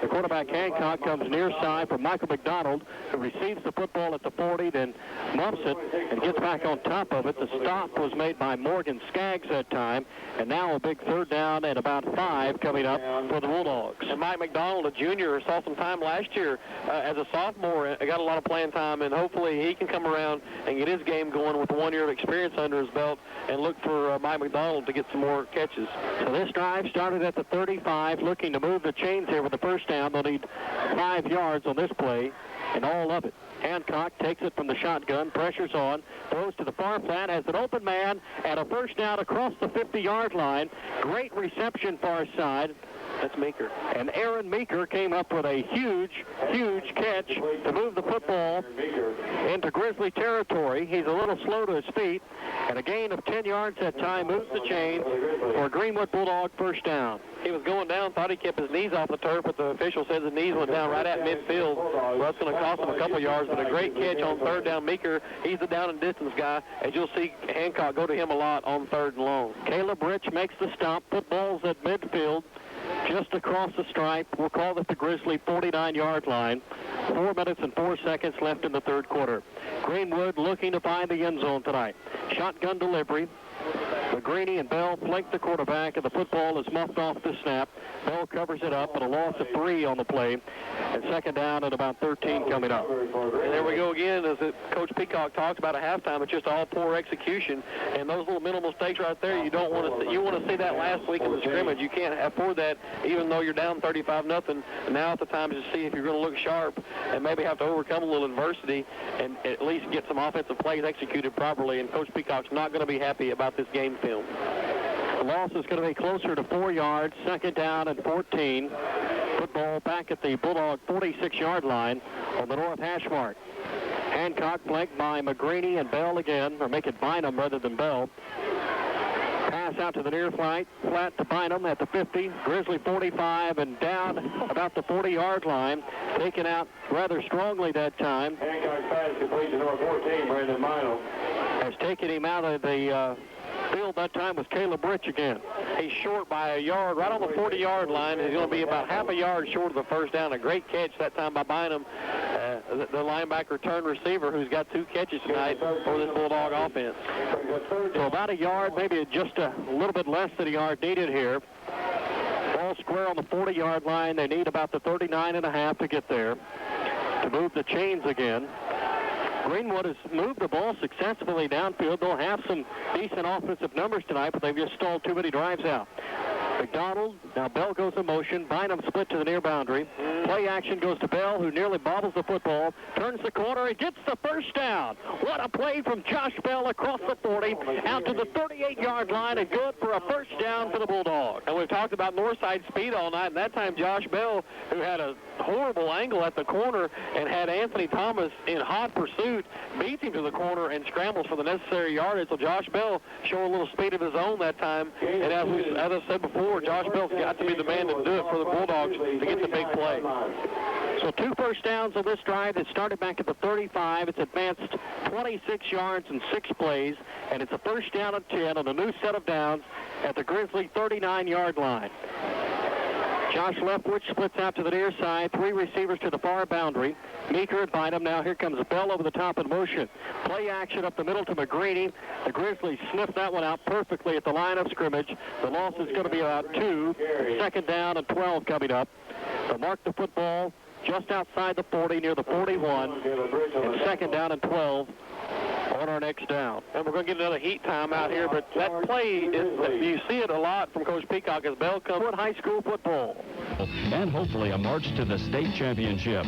the quarterback Hancock comes near side for Michael McDonald, who receives the football at the 40, then muffs it and gets back on top of it. The stop was made by Morgan Skaggs that time, and now a big 3rd down and about 5 coming up for the Bulldogs. And Mike McDonald, a junior, saw some time last year as a sophomore, got a lot of playing time, and hopefully he can come around and get his game going with 1 year of experience under his belt and look for Mike McDonald to get some more catches. So this drive started at the 35, looking to move the chains here with the 1st down. They'll need 5 yards on this play, and all of it. Hancock takes it from the shotgun, pressures on, throws to the far flat, has an open man, and a 1st down across the 50-yard line. Great reception far side. That's Meeker. And Aaron Meeker came up with a huge catch to move the football into Grizzly territory. He's a little slow to his feet, and a gain of 10 yards that time moves the chains for a Greenwood Bulldog 1st down. He was going down, thought he kept his knees off the turf, but the official says his knees went down right at midfield. Well, that's going to cost him a couple yards, but a great catch on 3rd down. Meeker, he's the down and distance guy, as you'll see Hancock go to him a lot on 3rd and long. Caleb Rich makes the stop, football's at midfield, just across the stripe. We'll call it the Grizzly 49-yard line. 4 minutes and 4 seconds left in the 3rd quarter. Greenwood looking to find the end zone tonight. Shotgun delivery. McGreeny and Bell flank the quarterback, and the football is muffed off the snap. Bell covers it up, but a loss of 3 on the play. And 2nd down at about 13 coming up. And there we go again, as Coach Peacock talks about at halftime. It's just all poor execution, and those little mental mistakes right there, you don't want to. You want to see that last week in the scrimmage. You can't afford that, even though you're down 35-0. Now at the time to see if you're going to look sharp and maybe have to overcome a little adversity and at least get some offensive plays executed properly. And Coach Peacock's not going to be happy about this game film. The loss is going to be closer to 4 yards, 2nd down and 14. Football back at the Bulldog 46-yard line on the north hash mark. Hancock flanked by McGreeny and Bell again, or make it Bynum rather than Bell. Pass out to the near flat to Bynum at the 50, Grizzly 45, and down about the 40-yard line. Taken out rather strongly that time. Hancock pass complete to number 14, Brandon Bynum. Has taken him out of the field that time was Caleb Rich again. He's short by a yard, right on the 40-yard line. He's going to be about half a yard short of the 1st down. A great catch that time by Bynum, the linebacker turned receiver, who's got 2 catches tonight for this Bulldog offense. So about a yard, maybe just a little bit less than a yard needed here. Ball square on the 40-yard line. They need about the 39.5 to get there to move the chains again. Greenwood has moved the ball successfully downfield. They'll have some decent offensive numbers tonight, but they've just stalled too many drives out. McDonald, now Bell goes in motion. Bynum split to the near boundary. Play action goes to Bell, who nearly bobbles the football, turns the corner, and gets the 1st down. What a play from Josh Bell across the 40, out to the 38-yard line, and good for a 1st down for the Bulldogs. And we've talked about Northside speed all night, and that time Josh Bell, who had a horrible angle at the corner and had Anthony Thomas in hot pursuit, beats him to the corner and scrambles for the necessary yardage. So Josh Bell showing a little speed of his own that time. And as I said before, Josh Bell's got to be the man to do it for the Bulldogs to get the big play. So 2 1st downs on this drive that started back at the 35. It's advanced 26 yards in 6 plays, and it's a 1st down and 10 on a new set of downs at the Grizzly 39-yard line. Josh Leftwich splits out to the near side. 3 receivers to the far boundary. Meeker and Bynum. Now here comes Bell over the top in motion. Play action up the middle to McGreeny. The Grizzlies sniffed that one out perfectly at the line of scrimmage. The loss is going to be about 2. Second down and 12 coming up. They'll mark the football just outside the 40, near the 41. And second down and 12 on our next down. And we're going to get another heat time out here, but that play, you see it a lot from Coach Peacock as Bell comes with high school football. And hopefully a march to the state championship.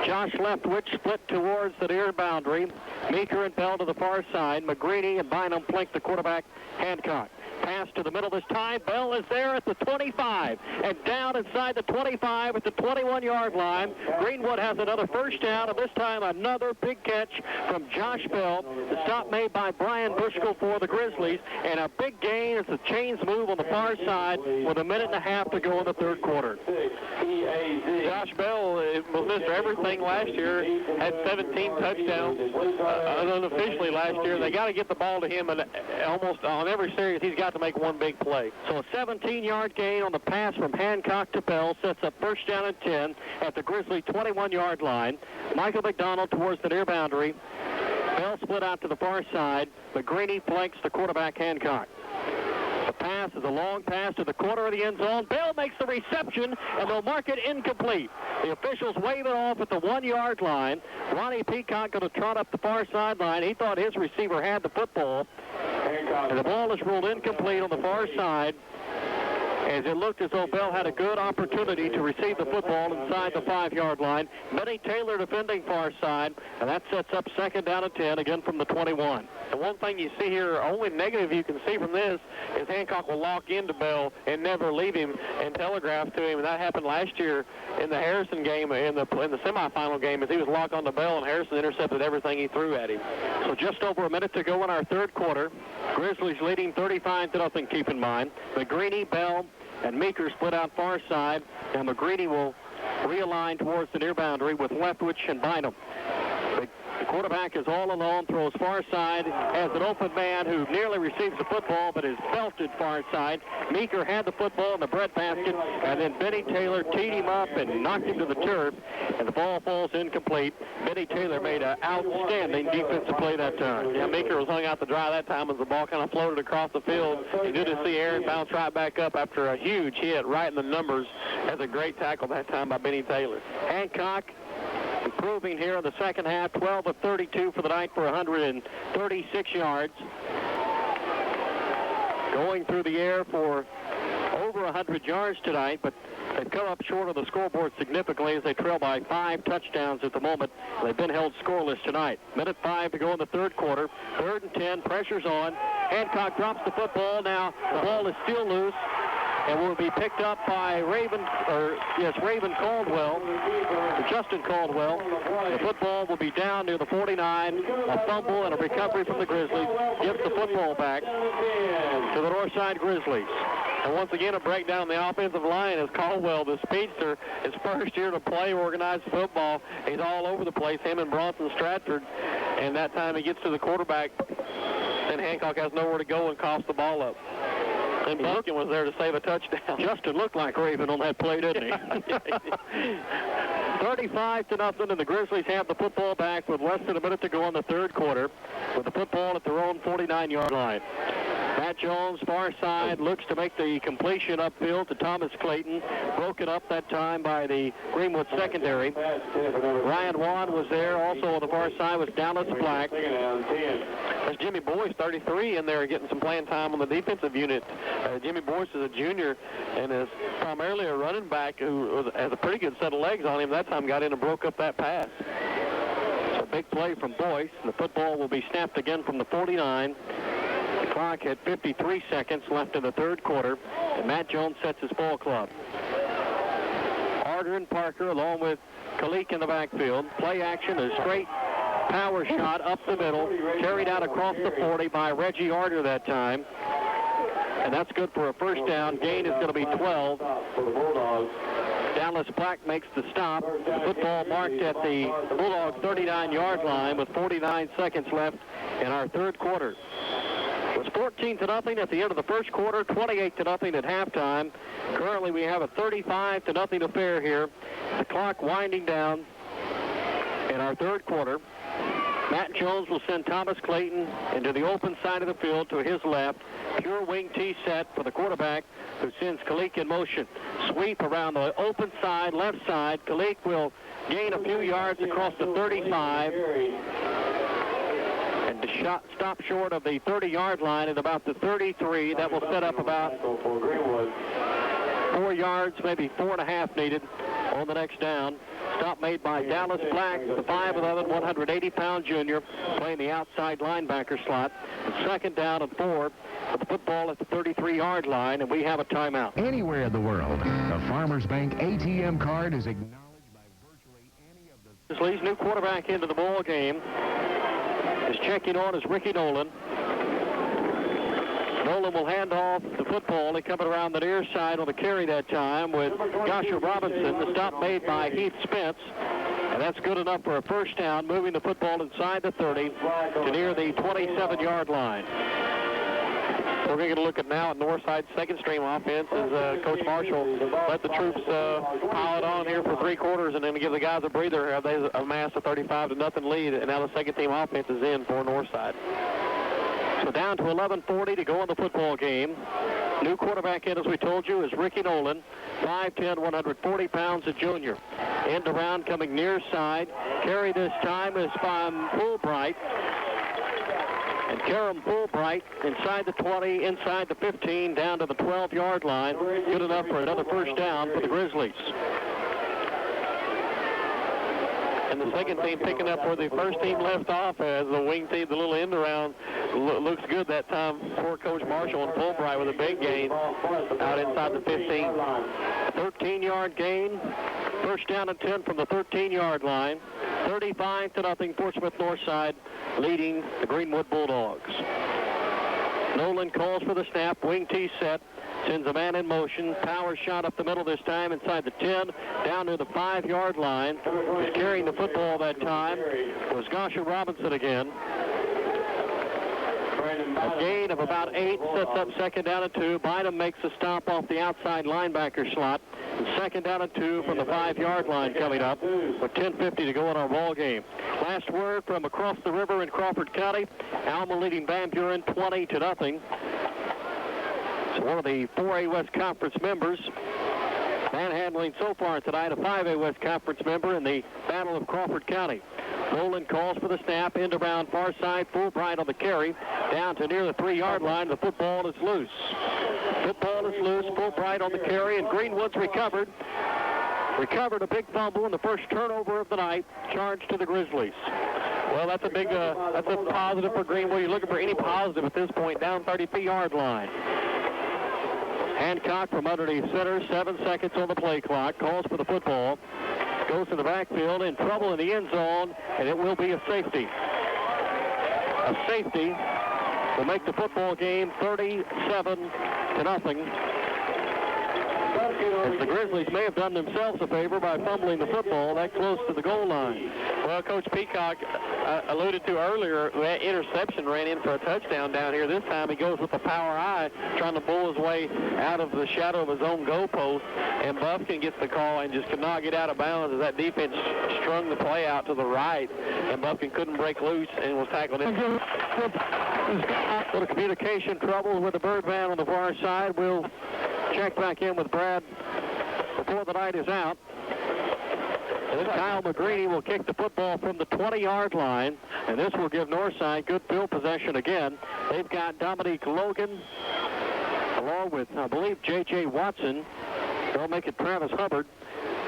Josh Leftwich split towards the near boundary. Meeker and Bell to the far side. McGreeny and Bynum flank the quarterback, Hancock. Pass to the middle this time. Bell is there at the 25 and down inside the 25 at the 21-yard line. Greenwood has another first down, and this time another big catch from Josh Bell. The stop made by Brian Bushkill for the Grizzlies, and a big gain as the chains move on the far side with 1.5 minutes to go in the third quarter. Josh Bell was Mr. Everything last year, had 17 touchdowns unofficially last year. They got to get the ball to him, and almost on every series he's got to make one big play. So a 17-yard gain on the pass from Hancock to Bell sets up first down and 10 at the Grizzly 21-yard line. Michael McDonald towards the near boundary. Bell split out to the far side. McGreeny flanks the quarterback, Hancock. The pass is a long pass to the corner of the end zone. Bell makes the reception, and they'll mark it incomplete. The officials wave it off at the 1-yard line. Ronnie Peacock going to trot up the far sideline. He thought his receiver had the football. And the ball is ruled incomplete on the far side, as it looked as though Bell had a good opportunity to receive the football inside the 5-yard line. Benny Taylor defending far side, and that sets up second down and 10, again from the 21. The one thing you see here, only negative you can see from this, is Hancock will lock into Bell and never leave him and telegraph to him. And that happened last year in the Harrison game, in the semifinal game, as he was locked onto Bell, and Harrison intercepted everything he threw at him. So just over a minute to go in our third quarter. Grizzlies leading 35-0, keep in mind. McGreeny, Bell, and Meeker split out far side, and McGreeny will realign towards the near boundary with Leftwich and Bynum. The quarterback is all alone, throws far side, has an open man who nearly receives the football, but is belted far side. Meeker had the football in the breadbasket, and then Benny Taylor teed him up and knocked him to the turf, and the ball falls incomplete. Benny Taylor made an outstanding defensive play that time. Yeah, Meeker was hung out to dry that time as the ball kind of floated across the field. You did see Aaron bounce right back up after a huge hit right in the numbers. That's a great tackle that time by Benny Taylor. Hancock improving here in the second half, 12 of 32 for the night for 136 yards. Going through the air for over 100 yards tonight, but they've come up short of the scoreboard significantly as they trail by 5 touchdowns at the moment. They've been held scoreless tonight. 1:05 to go in the third quarter. 3rd and 10, pressure's on. Hancock drops the football. Now the ball is still loose and will be picked up by Raven Caldwell, Justin Caldwell. The football will be down near the 49. A fumble and a recovery from the Grizzlies gives the football back to the Northside Grizzlies. And once again, a breakdown in the offensive line as Caldwell, the speedster, his first year to play organized football. He's all over the place, him and Bronson Stratford. And that time he gets to the quarterback, and Hancock has nowhere to go and coughs the ball up. And Bumpkin was there to save a touchdown. Justin looked like Raven on that play, didn't he? 35-0, and the Grizzlies have the football back with less than a minute to go in the third quarter, with the football at their own 49-yard line. Matt Jones, far side, looks to make the completion upfield to Thomas Clayton. Broken up that time by the Greenwood secondary. Ryan Wan was there. Also on the far side was Dallas Black. There's Jimmy Boyce, 33, in there getting some playing time on the defensive unit. Jimmy Boyce is a junior and is primarily a running back who has a pretty good set of legs on him. That time got in and broke up that pass. So big play from Boyce. The football will be snapped again from the 49. The clock had 53 seconds left in the third quarter, and Matt Jones sets his ball club. Harder and Parker along with Kalik in the backfield. Play action, a straight power shot up the middle, carried out across the 40 by Reggie Arter that time. And that's good for a first down. Gain is going to be 12 for the Bulldogs. Dallas Black makes the stop. The football marked at the Bulldogs' 39-yard line with 49 seconds left in our third quarter. Was 14-0 at the end of the first quarter, 28-0 at halftime. Currently, we have a 35-0 affair here. The clock winding down in our third quarter. Matt Jones will send Thomas Clayton into the open side of the field to his left. Pure wing tee set for the quarterback, who sends Kalik in motion. Sweep around the open side, left side. Kalik will gain a few yards across the 35. And to stop short of the 30-yard line at about the 33. That will set up about 4 yards, maybe 4.5 needed on the next down. Stop made by Dallas Black, the 5'11", 180-pound junior, playing the outside linebacker slot. Second down and 4 with the football at the 33-yard line, and we have a timeout. Anywhere in the world, the Farmers Bank ATM card is acknowledged by virtually any of the... This leads new quarterback into the ball game. Is checking on is Ricky Nolan. Nolan will hand off the football and coming around the near side on the carry that time with Joshua Robinson. The stop made by Heath Spence. And that's good enough for a first down, moving the football inside the 30 to near the 27-yard line. We're going to look at now at Northside's second-string offense as Coach Marshall let the troops pile it on here for 3 quarters and then give the guys a breather. They amassed a 35-0 lead, and now the second-team offense is in for Northside. So down to 11:40 to go in the football game. New quarterback in, as we told you, is Ricky Nolan, 5'10", 140 pounds, a junior. End around coming near side. Carry this time is from Fulbright. And Karam Fulbright inside the 20, inside the 15, down to the 12-yard line. Good enough for another first down for the Grizzlies. And the second team picking up where the first team left off as the wing team, the little end around, looks good that time for Coach Marshall and Fulbright with a big gain out inside the 15. 13-yard gain. First down and 10 from the 13-yard line. 35-0 Portsmouth Northside leading the Greenwood Bulldogs. Nolan calls for the snap. Wing tee set. Sends a man in motion. Power shot up the middle this time inside the 10, down to the 5-yard line. Who's carrying the football that time was Joshua Robinson again. A gain of about 8 sets up second down and 2. Bynum makes a stop off the outside linebacker slot. And second down and 2 from the 5-yard line coming up with 10:50 to go in our ball game. Last word from across the river in Crawford County. Alma leading Van Buren 20-0. One of the 4A West Conference members, manhandling so far tonight, a 5A West Conference member in the Battle of Crawford County. Nolan calls for the snap, end around far side, Fulbright on the carry, down to near the 3-yard line. The football is loose. Football is loose, Fulbright on the carry, and Greenwood's recovered. Recovered a big fumble in the first turnover of the night, charged to the Grizzlies. Well, that's a big, that's a positive for Greenwood. You're looking for any positive at this point, down 33-yard line. Hancock from underneath center, 7 seconds on the play clock, calls for the football, goes to the backfield, in trouble in the end zone, and it will be a safety. A safety will make the football game 37-0. As the Grizzlies may have done themselves a favor by fumbling the football that close to the goal line. Well, Coach Peacock alluded to earlier, that interception ran in for a touchdown down here. This time he goes with the power eye, trying to bull his way out of the shadow of his own goalpost, and Buffkin gets the call and just could not get out of bounds as that defense strung the play out to the right, and Buffkin couldn't break loose and was tackled in. Little communication trouble with the Bird Van on the far side. We'll check back in with Brad before the night is out. And Kyle McGreeny will kick the football from the 20-yard line, and this will give Northside good field possession again. They've got Dominique Logan along with, I believe, J.J. Watson. They'll make it Travis Hubbard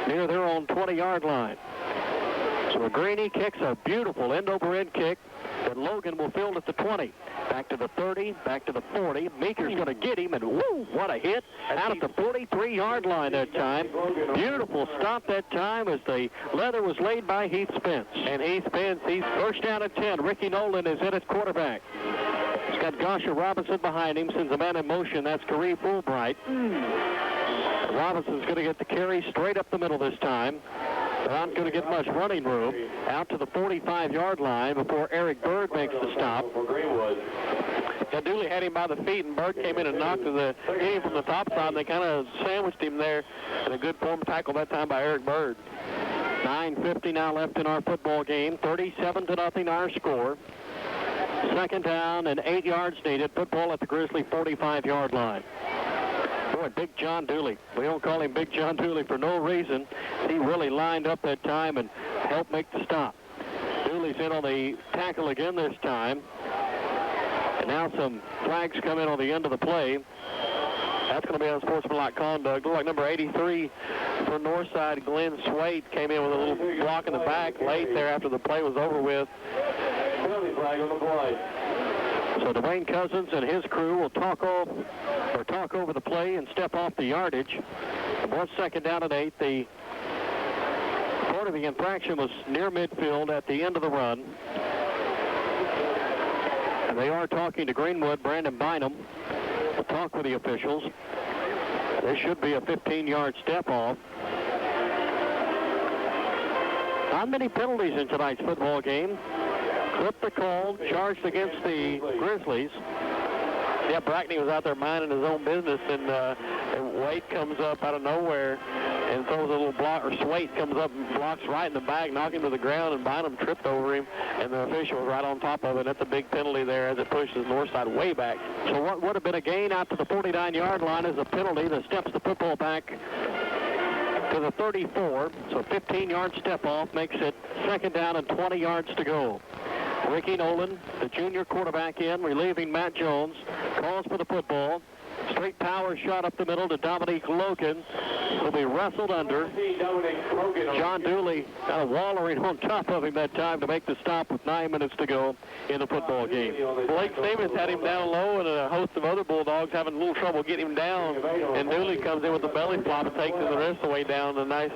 near their own 20-yard line. So McGreeny kicks a beautiful end-over-end kick, but Logan will field at the 20. Back to the 30, back to the 40. Meeker's going to get him, and woo, what a hit. Out at the 43-yard line that time. Beautiful stop that time as the leather was laid by Heath Spence. And Heath Spence, he's first down at 10. Ricky Nolan is in at quarterback. He's got Joshua Robinson behind him, sends a man in motion. That's Kareem Fulbright. Robinson's going to get the carry straight up the middle this time. Not going to get much running room. Out to the 45-yard line before Eric Bird makes the stop. Yeah, Dooley had him by the feet, and Bird came in and knocked him from the top side, and they kind of sandwiched him there. And a good form tackle that time by Eric Bird. 9:50 now left in our football game. 37-0 our score. Second down and 8 yards needed. Football at the Grizzly 45-yard line. Boy, Big John Dooley. We don't call him Big John Dooley for no reason. He really lined up that time and helped make the stop. Dooley's in on the tackle again this time. And now some flags come in on the end of the play. That's going to be unsportsmanlike conduct. Looks like number 83 for Northside, Glenn Swait, came in with a little block in the back late there after the play was over with. Flag on the play. So Dwayne Cousins and his crew will talk over the play and step off the yardage. One second down and 8. The part of the infraction was near midfield at the end of the run. And they are talking to Greenwood. Brandon Bynum will talk with the officials. There should be a 15-yard step off. Not many penalties in tonight's football game. Flipped the call, charged against the Grizzlies. Yeah, Brackney was out there minding his own business, and Wade comes up out of nowhere and throws a little block, or Swait comes up and blocks right in the back, knocking him to the ground, and Bynum tripped over him, and the official was right on top of it. That's a big penalty there as it pushes Northside way back. So what would have been a gain out to the 49-yard line is a penalty that steps the football back to the 34. So 15-yard step off makes it second down and 20 yards to go. Ricky Nolan, the junior quarterback in, relieving Matt Jones, calls for the football. Straight power shot up the middle to Dominique Logan. Will be wrestled under. John Dooley kind of wallowing on top of him that time to make the stop with 9 minutes to go in the football game. Blake Stevens had him down low, and a host of other Bulldogs having a little trouble getting him down. And Dooley comes in with the belly flop and takes him the rest of the way down. A nice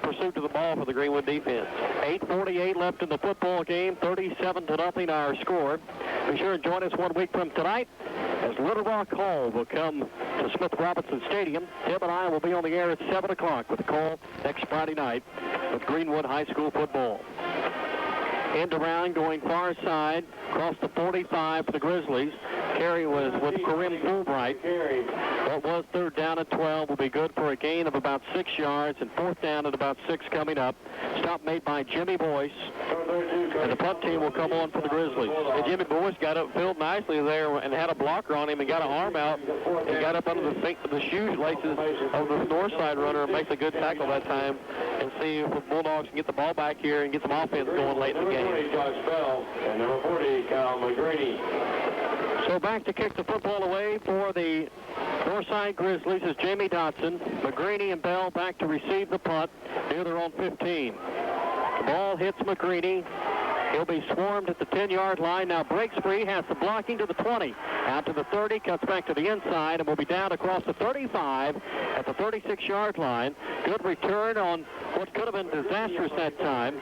pursuit to the ball for the Greenwood defense. 8:48 left in the football game. 37-0 our score. Be sure to join us 1 week from tonight as Little Rock Hall will come to Smith Robinson Stadium. Tim and I will be on the air at 7 o'clock with a call next Friday night with Greenwood High School football. End around going far side, across the 45 for the Grizzlies. Carry was with Karim Fulbright. What was third down at 12 will be good for a gain of about 6 yards, and fourth down at about 6 coming up. Stop made by Jimmy Boyce, and the punt team will come on for the Grizzlies. And Jimmy Boyce got upfield nicely there and had a blocker on him and got an arm out and got up under the shoelaces of the Northside runner and makes a good tackle that time, and see if the Bulldogs can get the ball back here and get some offense going late in the game. Josh Bell and number 40, Kyle McGreeny. So back to kick the football away for the Northside Grizzlies is Jamie Dotson. McGreeny and Bell back to receive the punt near their own 15. The ball hits McGreeny. He'll be swarmed at the 10-yard line. Now breaks free, has the blocking to the 20. Out to the 30, cuts back to the inside, and will be down across the 35 at the 36-yard line. Good return on what could have been disastrous that time.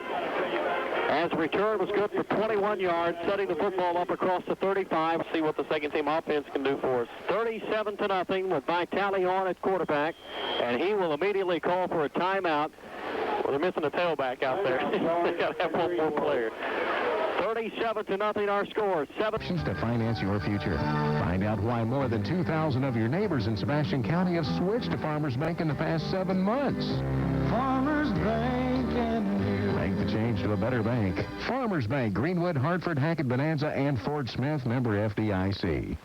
As the return was good for 21 yards, setting the football up across the 35. See what the second-team offense can do for us. 37-0 with Vitale on at quarterback, and he will immediately call for a timeout. Well, they're missing a tailback out there. They got to have one more player. 37-0 our score. To finance your future. Find out why more than 2,000 of your neighbors in Sebastian County have switched to Farmers Bank in the past 7 months. Farmers Bank and you. Make the change to a better bank. Farmers Bank, Greenwood, Hartford, Hackett, Bonanza, and Fort Smith, member FDIC.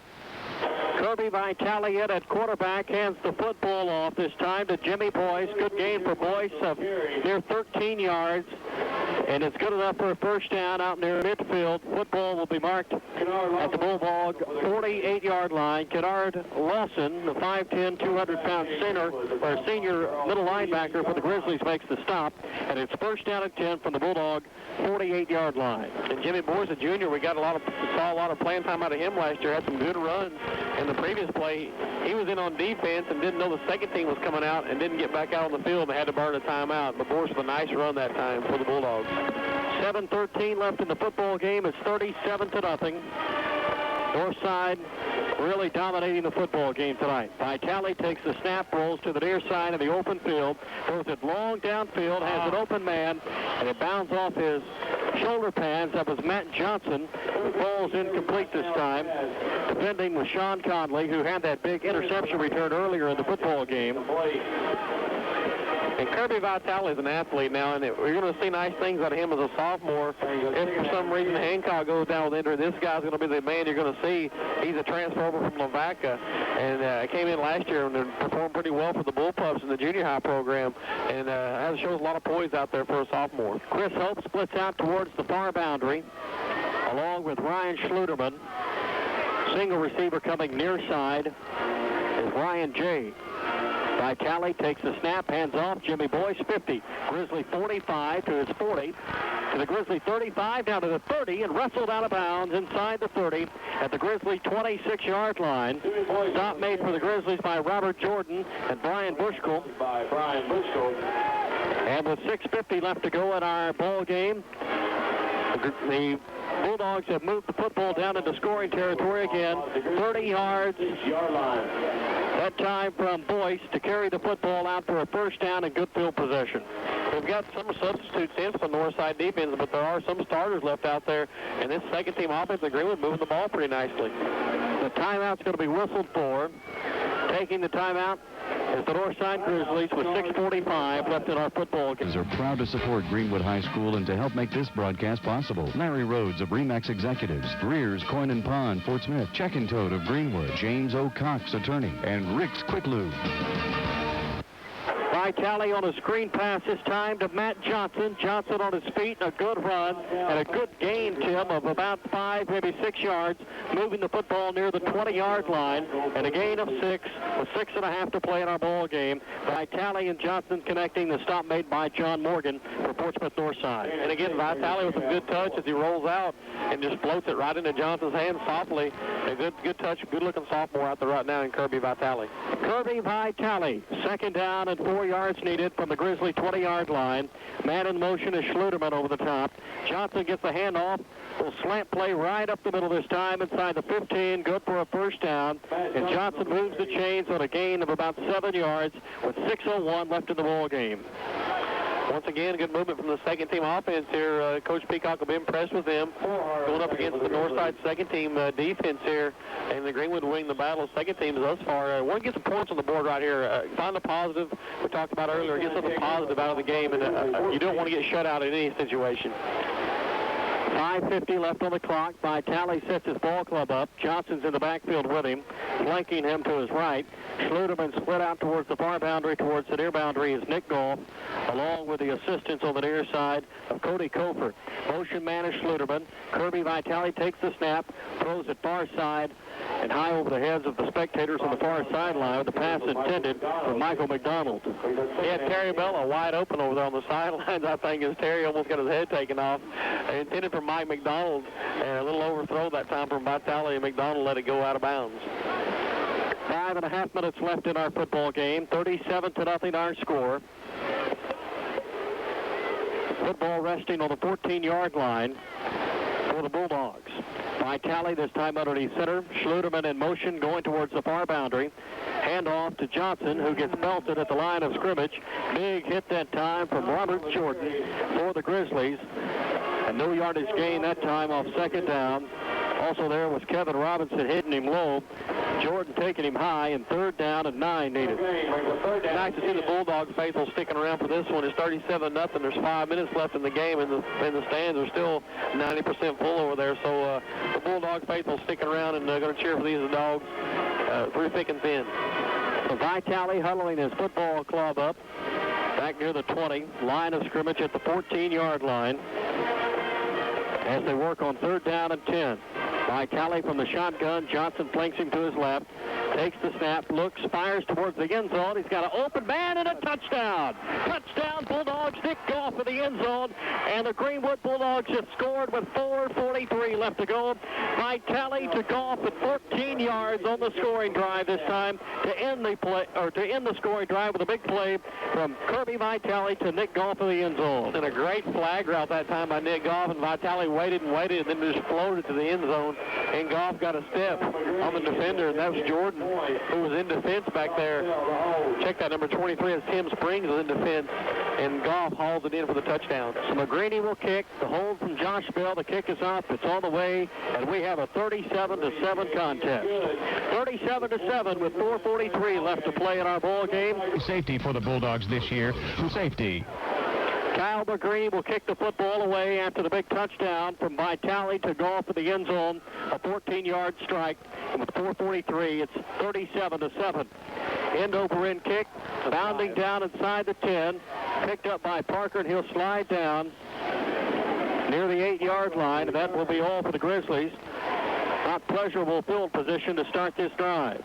Kirby Vitale at quarterback, hands the football off this time to Jimmy Boyce. Good gain for Boyce of near 13 yards. And it's good enough for a first down out near midfield. Football will be marked at the Bulldog 48-yard line. Kennard Lawson, the 5'10", 200-pound senior middle linebacker for the Grizzlies, makes the stop. And it's first down and 10 from the Bulldog 48-yard line. And Jimmy Boyce, a junior, we got saw a lot of playing time out of him last year. Had some good runs. In the previous play, he was in on defense and didn't know the second team was coming out and didn't get back out on the field and had to burn a timeout. But Boyce with a nice run that time for the Bulldogs. 7:13 left in the football game. It's 37-0. Northside really dominating the football game tonight. Vitale takes the snap, rolls to the near side of the open field, throws it long downfield, has an open man, and it bounds off his shoulder pads. That was Matt Johnson. The ball's incomplete this time. Defending with Sean Conley, who had that big interception return earlier in the football game. And Kirby Vitale is an athlete now, and we're going to see nice things out of him as a sophomore. If for some reason Hancock goes down with injury, this guy's going to be the man you're going to see. He's a transfer over from Lavaca, and came in last year and performed pretty well for the Bullpups in the junior high program, and shows a lot of poise out there for a sophomore. Chris Hope splits out towards the far boundary, along with Ryan Schluterman. Single receiver coming near side is Ryan J. Vitale takes the snap, hands off. Jimmy Boyce, 50. Grizzly 45 to his 40. To the Grizzly 35, down to the 30, and wrestled out of bounds inside the 30 at the Grizzly 26-yard line. Stop made for the Grizzlies by Robert Jordan and Brian Bushkill. And with 6:50 left to go in our ball game, the Bulldogs have moved the football down into scoring territory again. 30 yards. That time from Boyce to carry the football out for a first down and good field possession. We've got some substitutes in for Northside defense, but there are some starters left out there. And this second-team offense at Greenwood moving the ball pretty nicely. The timeout's going to be whistled for. Taking the timeout is the Northside Grizzlies with 6:45 left in our football game. Are proud to support Greenwood High School and to help make this broadcast possible. Larry Rhodes of Remax Executives, Greer's Coin and Pond, Fort Smith, Check and Toad of Greenwood, James O. Cox, attorney, and Rick's Quick Lube. Vitale on a screen pass this time to Matt Johnson. Johnson on his feet, a good run, and a good gain, Tim, of about 5, maybe 6 yards, moving the football near the 20-yard line, and a gain of 6 with 6.5 to play in our ball game. Vitale and Johnson connecting, the stop made by John Morgan for Portsmouth Northside. And again, Vitale with a good touch as he rolls out and just floats it right into Johnson's hands softly. A good touch, good-looking sophomore out there right now in Kirby Vitale. Kirby Vitale, second down and 4 yards needed from the Grizzly 20-yard line. Man in motion is Schluterman over the top. Johnson gets the handoff. Will slant play right up the middle this time inside the 15. Good for a first down. And Johnson moves the chains on a gain of about 7 yards with 6:01 left in the ball game. Once again, good movement from the second-team offense here. Coach Peacock will be impressed with them going up against the Northside second-team defense here. And the Greenwood winning the battle of second teams thus far. Want to get some points on the board right here. Find the positive we talked about earlier. Get something positive out of the game. And you don't want to get shut out in any situation. 5:50 left on the clock. Vitale sets his ball club up. Johnson's in the backfield with him, flanking him to his right. Schluterman split out towards the far boundary. Towards the near boundary is Nick Goff, along with the assistance on the near side of Cody Kofer. Motion man is Schluterman. Kirby Vitale takes the snap, throws it far side and high over the heads of the spectators on the far sideline with the pass intended for Michael McDonald. He had Terry Bella wide open over there on the sidelines, I think, as Terry almost got his head taken off. Intended for Mike McDonald, and a little overthrow that time from Vitale, and McDonald let it go out of bounds. 5.5 minutes left in our football game. 37-0 our score. Football resting on the 14-yard line for the Bulldogs. Vitale this time underneath center. Schluterman in motion going towards the far boundary. Handoff to Johnson, who gets belted at the line of scrimmage. Big hit that time from Robert Jordan for the Grizzlies. And no yardage gain that time off second down. Also there was Kevin Robinson hitting him low. Jordan taking him high, and third down and 9 needed. Nice to see the Bulldogs faithful sticking around for this one. It's 37-0. There's 5 minutes left in the game, and the stands are still 90% full over there. So the Bulldog faithful sticking around and going to cheer for these dogs through thick and thin. So Vitale huddling his football club up back near the 20. Line of scrimmage at the 14-yard line as they work on third down and 10. Vitale from the shotgun. Johnson flanks him to his left. Takes the snap, looks, fires towards the end zone. He's got an open man and a touchdown. Touchdown, Bulldogs. Nick Goff in the end zone. And the Greenwood Bulldogs have scored with 4:43 left to go. Vitale to Goff at 14 yards on the scoring drive this time to end the play, or to end the scoring drive with a big play from Kirby Vitale to Nick Goff in the end zone. And a great flag route that time by Nick Goff, and Vitale waited and waited and then just floated to the end zone. zone, and Goff got a step on the defender, and that was Jordan, who was in defense back there. Check that, number 23, as Tim Springs was in defense, and Goff hauls it in for the touchdown. So McGrady will kick. The hold from Josh Bell. The kick is up. It's all the way, and we have a 37-7 contest. 37-7 with 4:43 left to play in our ball game. Safety for the Bulldogs this year. Safety. Kyle McGree will kick the football away after the big touchdown from Vitale to Goff to the end zone. A 14-yard strike. And with 4:43, it's 37-7. End-over-end kick, bounding down inside the 10. Picked up by Parker, and he'll slide down near the 8-yard line, and that will be all for the Grizzlies. Not pleasurable field position to start this drive.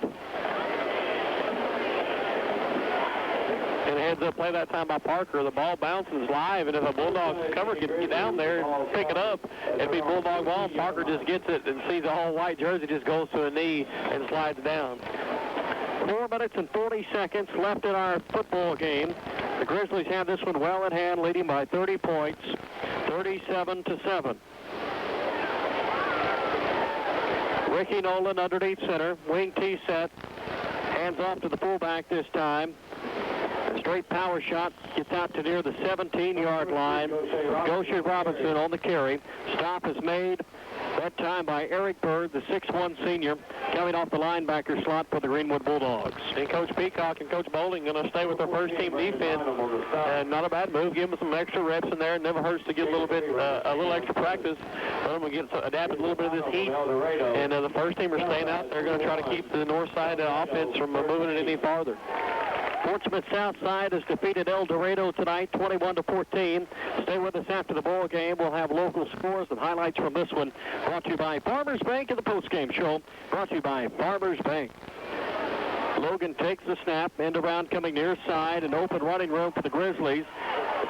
And heads up play that time by Parker. The ball bounces live, and if a Bulldogs cover can get down there and pick it up, it'd be Bulldog ball. Parker just gets it and sees a whole white jersey, just goes to a knee and slides down. 4 minutes and 40 seconds left in our football game. The Grizzlies have this one well in hand, leading by 30 points, 37-7. Ricky Nolan underneath center, wing T set, hands off to the fullback this time. A straight power shot gets out to near the 17-yard line. Gosher Robinson on the carry. Stop is made that time by Eric Bird, the 6'1 senior, coming off the linebacker slot for the Greenwood Bulldogs. And Coach Peacock and Coach Bowling going to stay with their first-team defense. And not a bad move. Give them some extra reps in there. It never hurts to get a little extra practice. Let them get adapted a little bit of this heat. And the first team are staying out. They're going to try to keep the Northside offense from moving it any farther. Portsmouth Southside has defeated El Dorado tonight, 21-14. Stay with us after the ball game. We'll have local scores and highlights from this one. Brought to you by Farmers Bank and the postgame show. Brought to you by Farmers Bank. Logan takes the snap, end around coming near side, an open running room for the Grizzlies.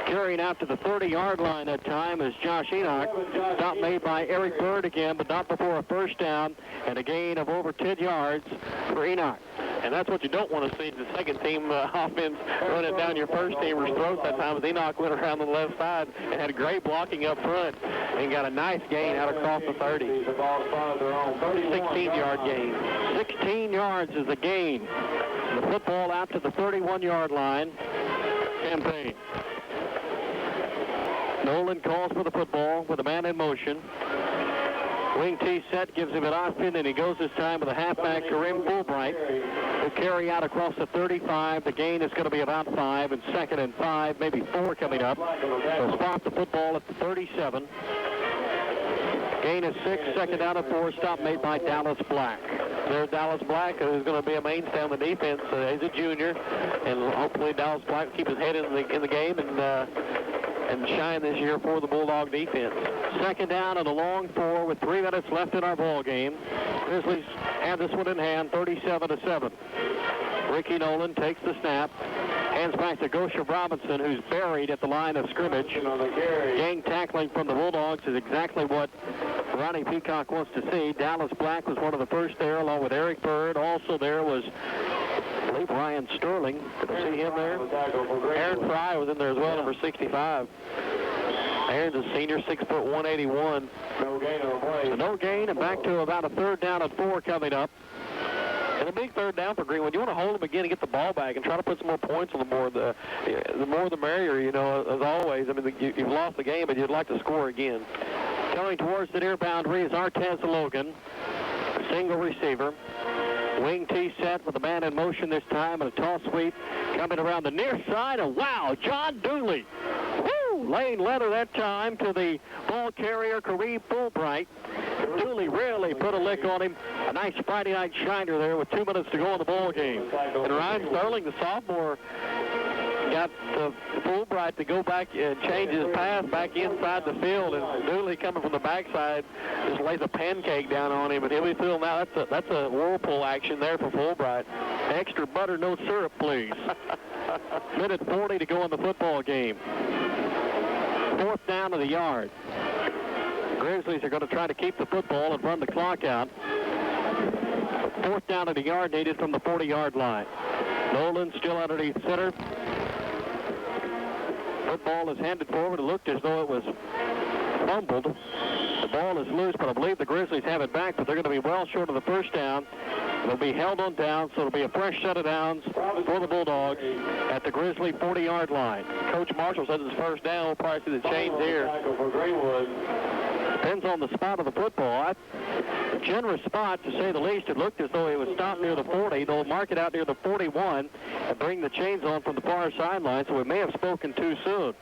Carrying out to the 30-yard line that time is Josh Enoch. Stop made by Eric Bird again, but not before a first down and a gain of over 10 yards for Enoch. And that's what you don't want to see, the second team offense run it down your first teamer's throat that time as Enoch went around on the left side and had great blocking up front and got a nice gain out across the 30. 16-yard gain. 16 yards is the gain. The football out to the 31-yard line. Campaign. Nolan calls for the football with a man in motion. Wing T set, gives him an option, and he goes this time with a halfback, Kareem Fulbright. Will carry out across the 35. The gain is going to be about 5, and 2nd and 5, maybe 4 coming up. They'll spot the football at the 37. Gain is 6, 2nd down and 4. Stop made by Dallas Black. There's Dallas Black, who's going to be a mainstay on the defense. He's a junior, and hopefully Dallas Black will keep his head in the game and shine this year for the Bulldog defense. 2nd down and a long 4 with 3 minutes left in our ball game. Grizzlies have this one in hand, 37-7. Ricky Nolan takes the snap, hands back to Gosher Robinson, who's buried at the line of scrimmage. Gang tackling from the Bulldogs is exactly what Ronnie Peacock wants to see. Dallas Black was one of the first there, along with Eric Bird. Also there was, I believe, Ryan Sterling. Did I see him there? Aaron Fry was in there as well, number 65. Aaron's a senior, 6 foot 181. No gain on the play. So no gain, and back to about a 3rd down and 4 coming up. And a big 3rd down for Greenwood. You want to hold them again and get the ball back and try to put some more points on the board. The more the merrier, you know, as always. I mean, you've lost the game, but you'd like to score again. Coming towards the near boundary is Artez Logan, single receiver. Wing T set with a man in motion this time, and a toss sweep coming around the near side. And wow, John Dooley. Woo! Laying leather that time to the ball carrier, Kareem Fulbright. Dooley really put a lick on him. A nice Friday night shiner there with 2 minutes to go in the ball game. And Ryan Sterling, the sophomore, got Fulbright to go back and change his path back inside the field, and Dooley coming from the backside just lays a pancake down on him, and he'll be feeling now that's a whirlpool action there for Fulbright. Extra butter, no syrup, please. Minute 40 to go in the football game. 4th down of the yard. Grizzlies are going to try to keep the football and run the clock out. 4th down of the yard needed from the 40-yard line. Nolan still underneath center. Football is handed forward. It looked as though it was fumbled. The ball is loose, but I believe the Grizzlies have it back, but they're going to be well short of the first down. They'll be held on down, so it'll be a fresh set of downs for the Bulldogs at the Grizzly 40-yard line. Coach Marshall says it's first down. We'll probably see the chains here. For Greenwood. Depends on the spot of the football. A generous spot, to say the least. It looked as though it was stopped near the 40. They'll mark it out near the 41 and bring the chains on from the far sideline, so we may have spoken too soon.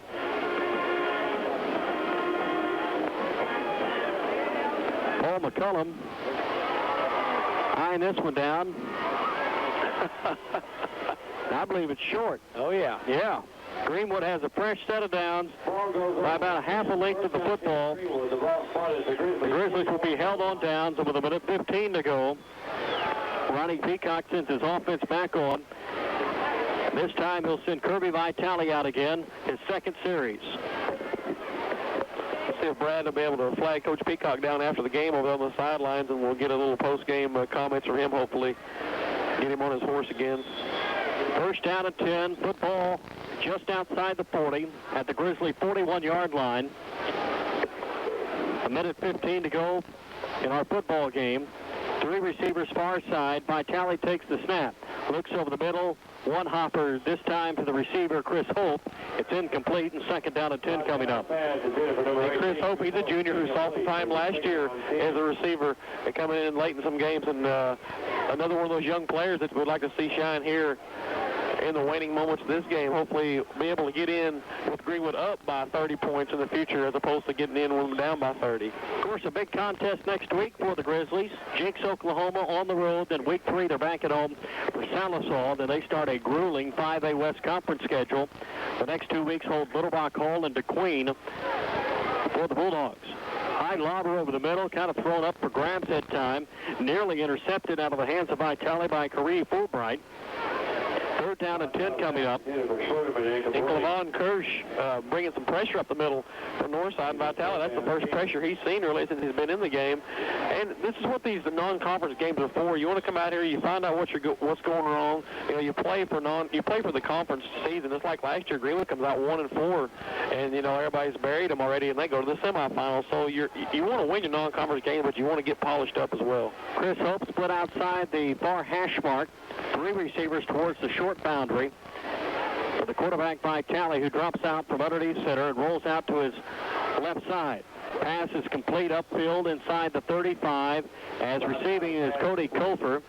Paul McCullum eyeing this one down. I believe it's short. Oh, yeah. Yeah. Greenwood has a fresh set of downs by about a half a length of the football. The Grizzlies will be held on downs with a minute 15 to go. Ronnie Peacock sends his offense back on. This time he'll send Kirby Vitale out again, his second series. Let's see if Brad will be able to flag Coach Peacock down after the game over on the sidelines, and we'll get a little post-game comments from him, hopefully. Get him on his horse again. First down at 10, football just outside the 40 at the Grizzly 41-yard line. A minute 15 to go in our football game. Three receivers far side. Vitale takes the snap. Looks over the middle. One hopper this time to the receiver, Chris Hope. It's incomplete, and second down and 10 coming up. And Chris Hope, he's a junior who saw some time last year as a receiver, coming in late in some games, and another one of those young players that we'd like to see shine here in the waning moments of this game. Hopefully be able to get in with Greenwood up by 30 points in the future as opposed to getting in when we're down by 30. Of course, a big contest next week for the Grizzlies. Jenks, Oklahoma on the road. Then week 3, they're back at home for Sallisaw. Then they start a grueling 5A West Conference schedule. The next 2 weeks hold Little Rock Hall and DeQueen for the Bulldogs. High lobber over the middle, kind of thrown up for grabs that time. Nearly intercepted out of the hands of Vitale by Kareem Fulbright. Third down and 10 coming up. Clavon Kirsch bringing some pressure up the middle for Northside. Vitale, that's the first pressure he's seen really since he's been in the game. And this is what these non-conference games are for. You want to come out here, you find out what's going wrong. You know, you play for the conference season. It's like last year, Greenwood comes out 1-4, and you know everybody's buried them already, and they go to the semifinals. So you want to win your non-conference game, but you want to get polished up as well. Chris Hope split outside the far hash mark. Three receivers towards the short boundary. For the quarterback Vitale, who drops out from underneath center and rolls out to his left side. Pass is complete upfield inside the 35. As receiving is Cody Kofer.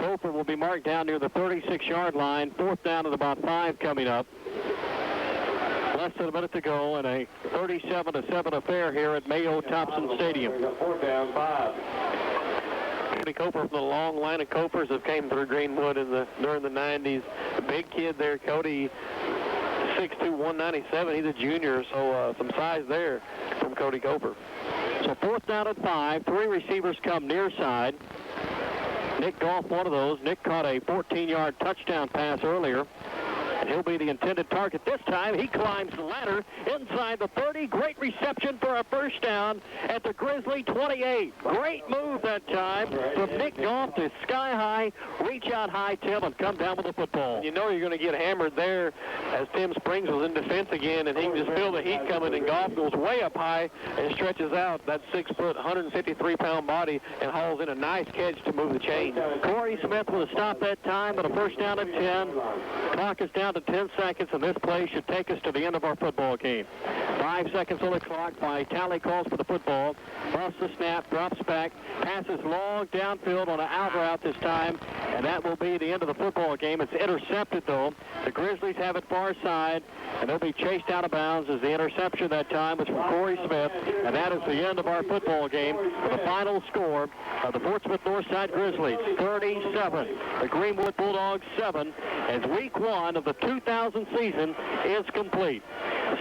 Kofer will be marked down near the 36-yard line. Fourth down at about 5 coming up. Less than a minute to go, and a 37-7 affair here at Mayo Thompson Stadium. Fourth down, 5. Cody Koper from the long line of Copers that came through Greenwood during the 90s. A big kid there, Cody, 6'2", 197. He's a junior, so some size there from Cody Koper. So fourth down at 5. Three receivers come near side. Nick Goff, one of those. Nick caught a 14-yard touchdown pass earlier. And he'll be the intended target this time. He climbs the ladder inside the 30. Great reception for a first down at the Grizzly 28. Great move that time from Nick Goff to sky high, reach out high, Tim, and come down with the football. You know you're going to get hammered there as Tim Springs was in defense again, and he can just feel the heat coming, and Goff goes way up high and stretches out that 6-foot, 153-pound body and hauls in a nice catch to move the chain. Corey Smith with a stop that time, but a first down at 10. Clock is down to 10 seconds, and this play should take us to the end of our football game. 5 seconds on the clock. Vitale calls for the football. Busts the snap, drops back, passes long downfield on an out route this time, and that will be the end of the football game. It's intercepted, though. The Grizzlies have it far side, and they'll be chased out of bounds as the interception that time was from Corey Smith, and that is the end of our football game. The final score of the Portsmouth Northside Grizzlies, 37. The Greenwood Bulldogs, 7, as week 1 of the 2000 season is complete.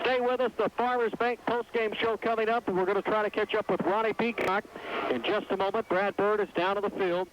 Stay with us. The Farmers Bank postgame show coming up, and we're going to try to catch up with Ronnie Peacock in just a moment. Brad Bird is down on the field.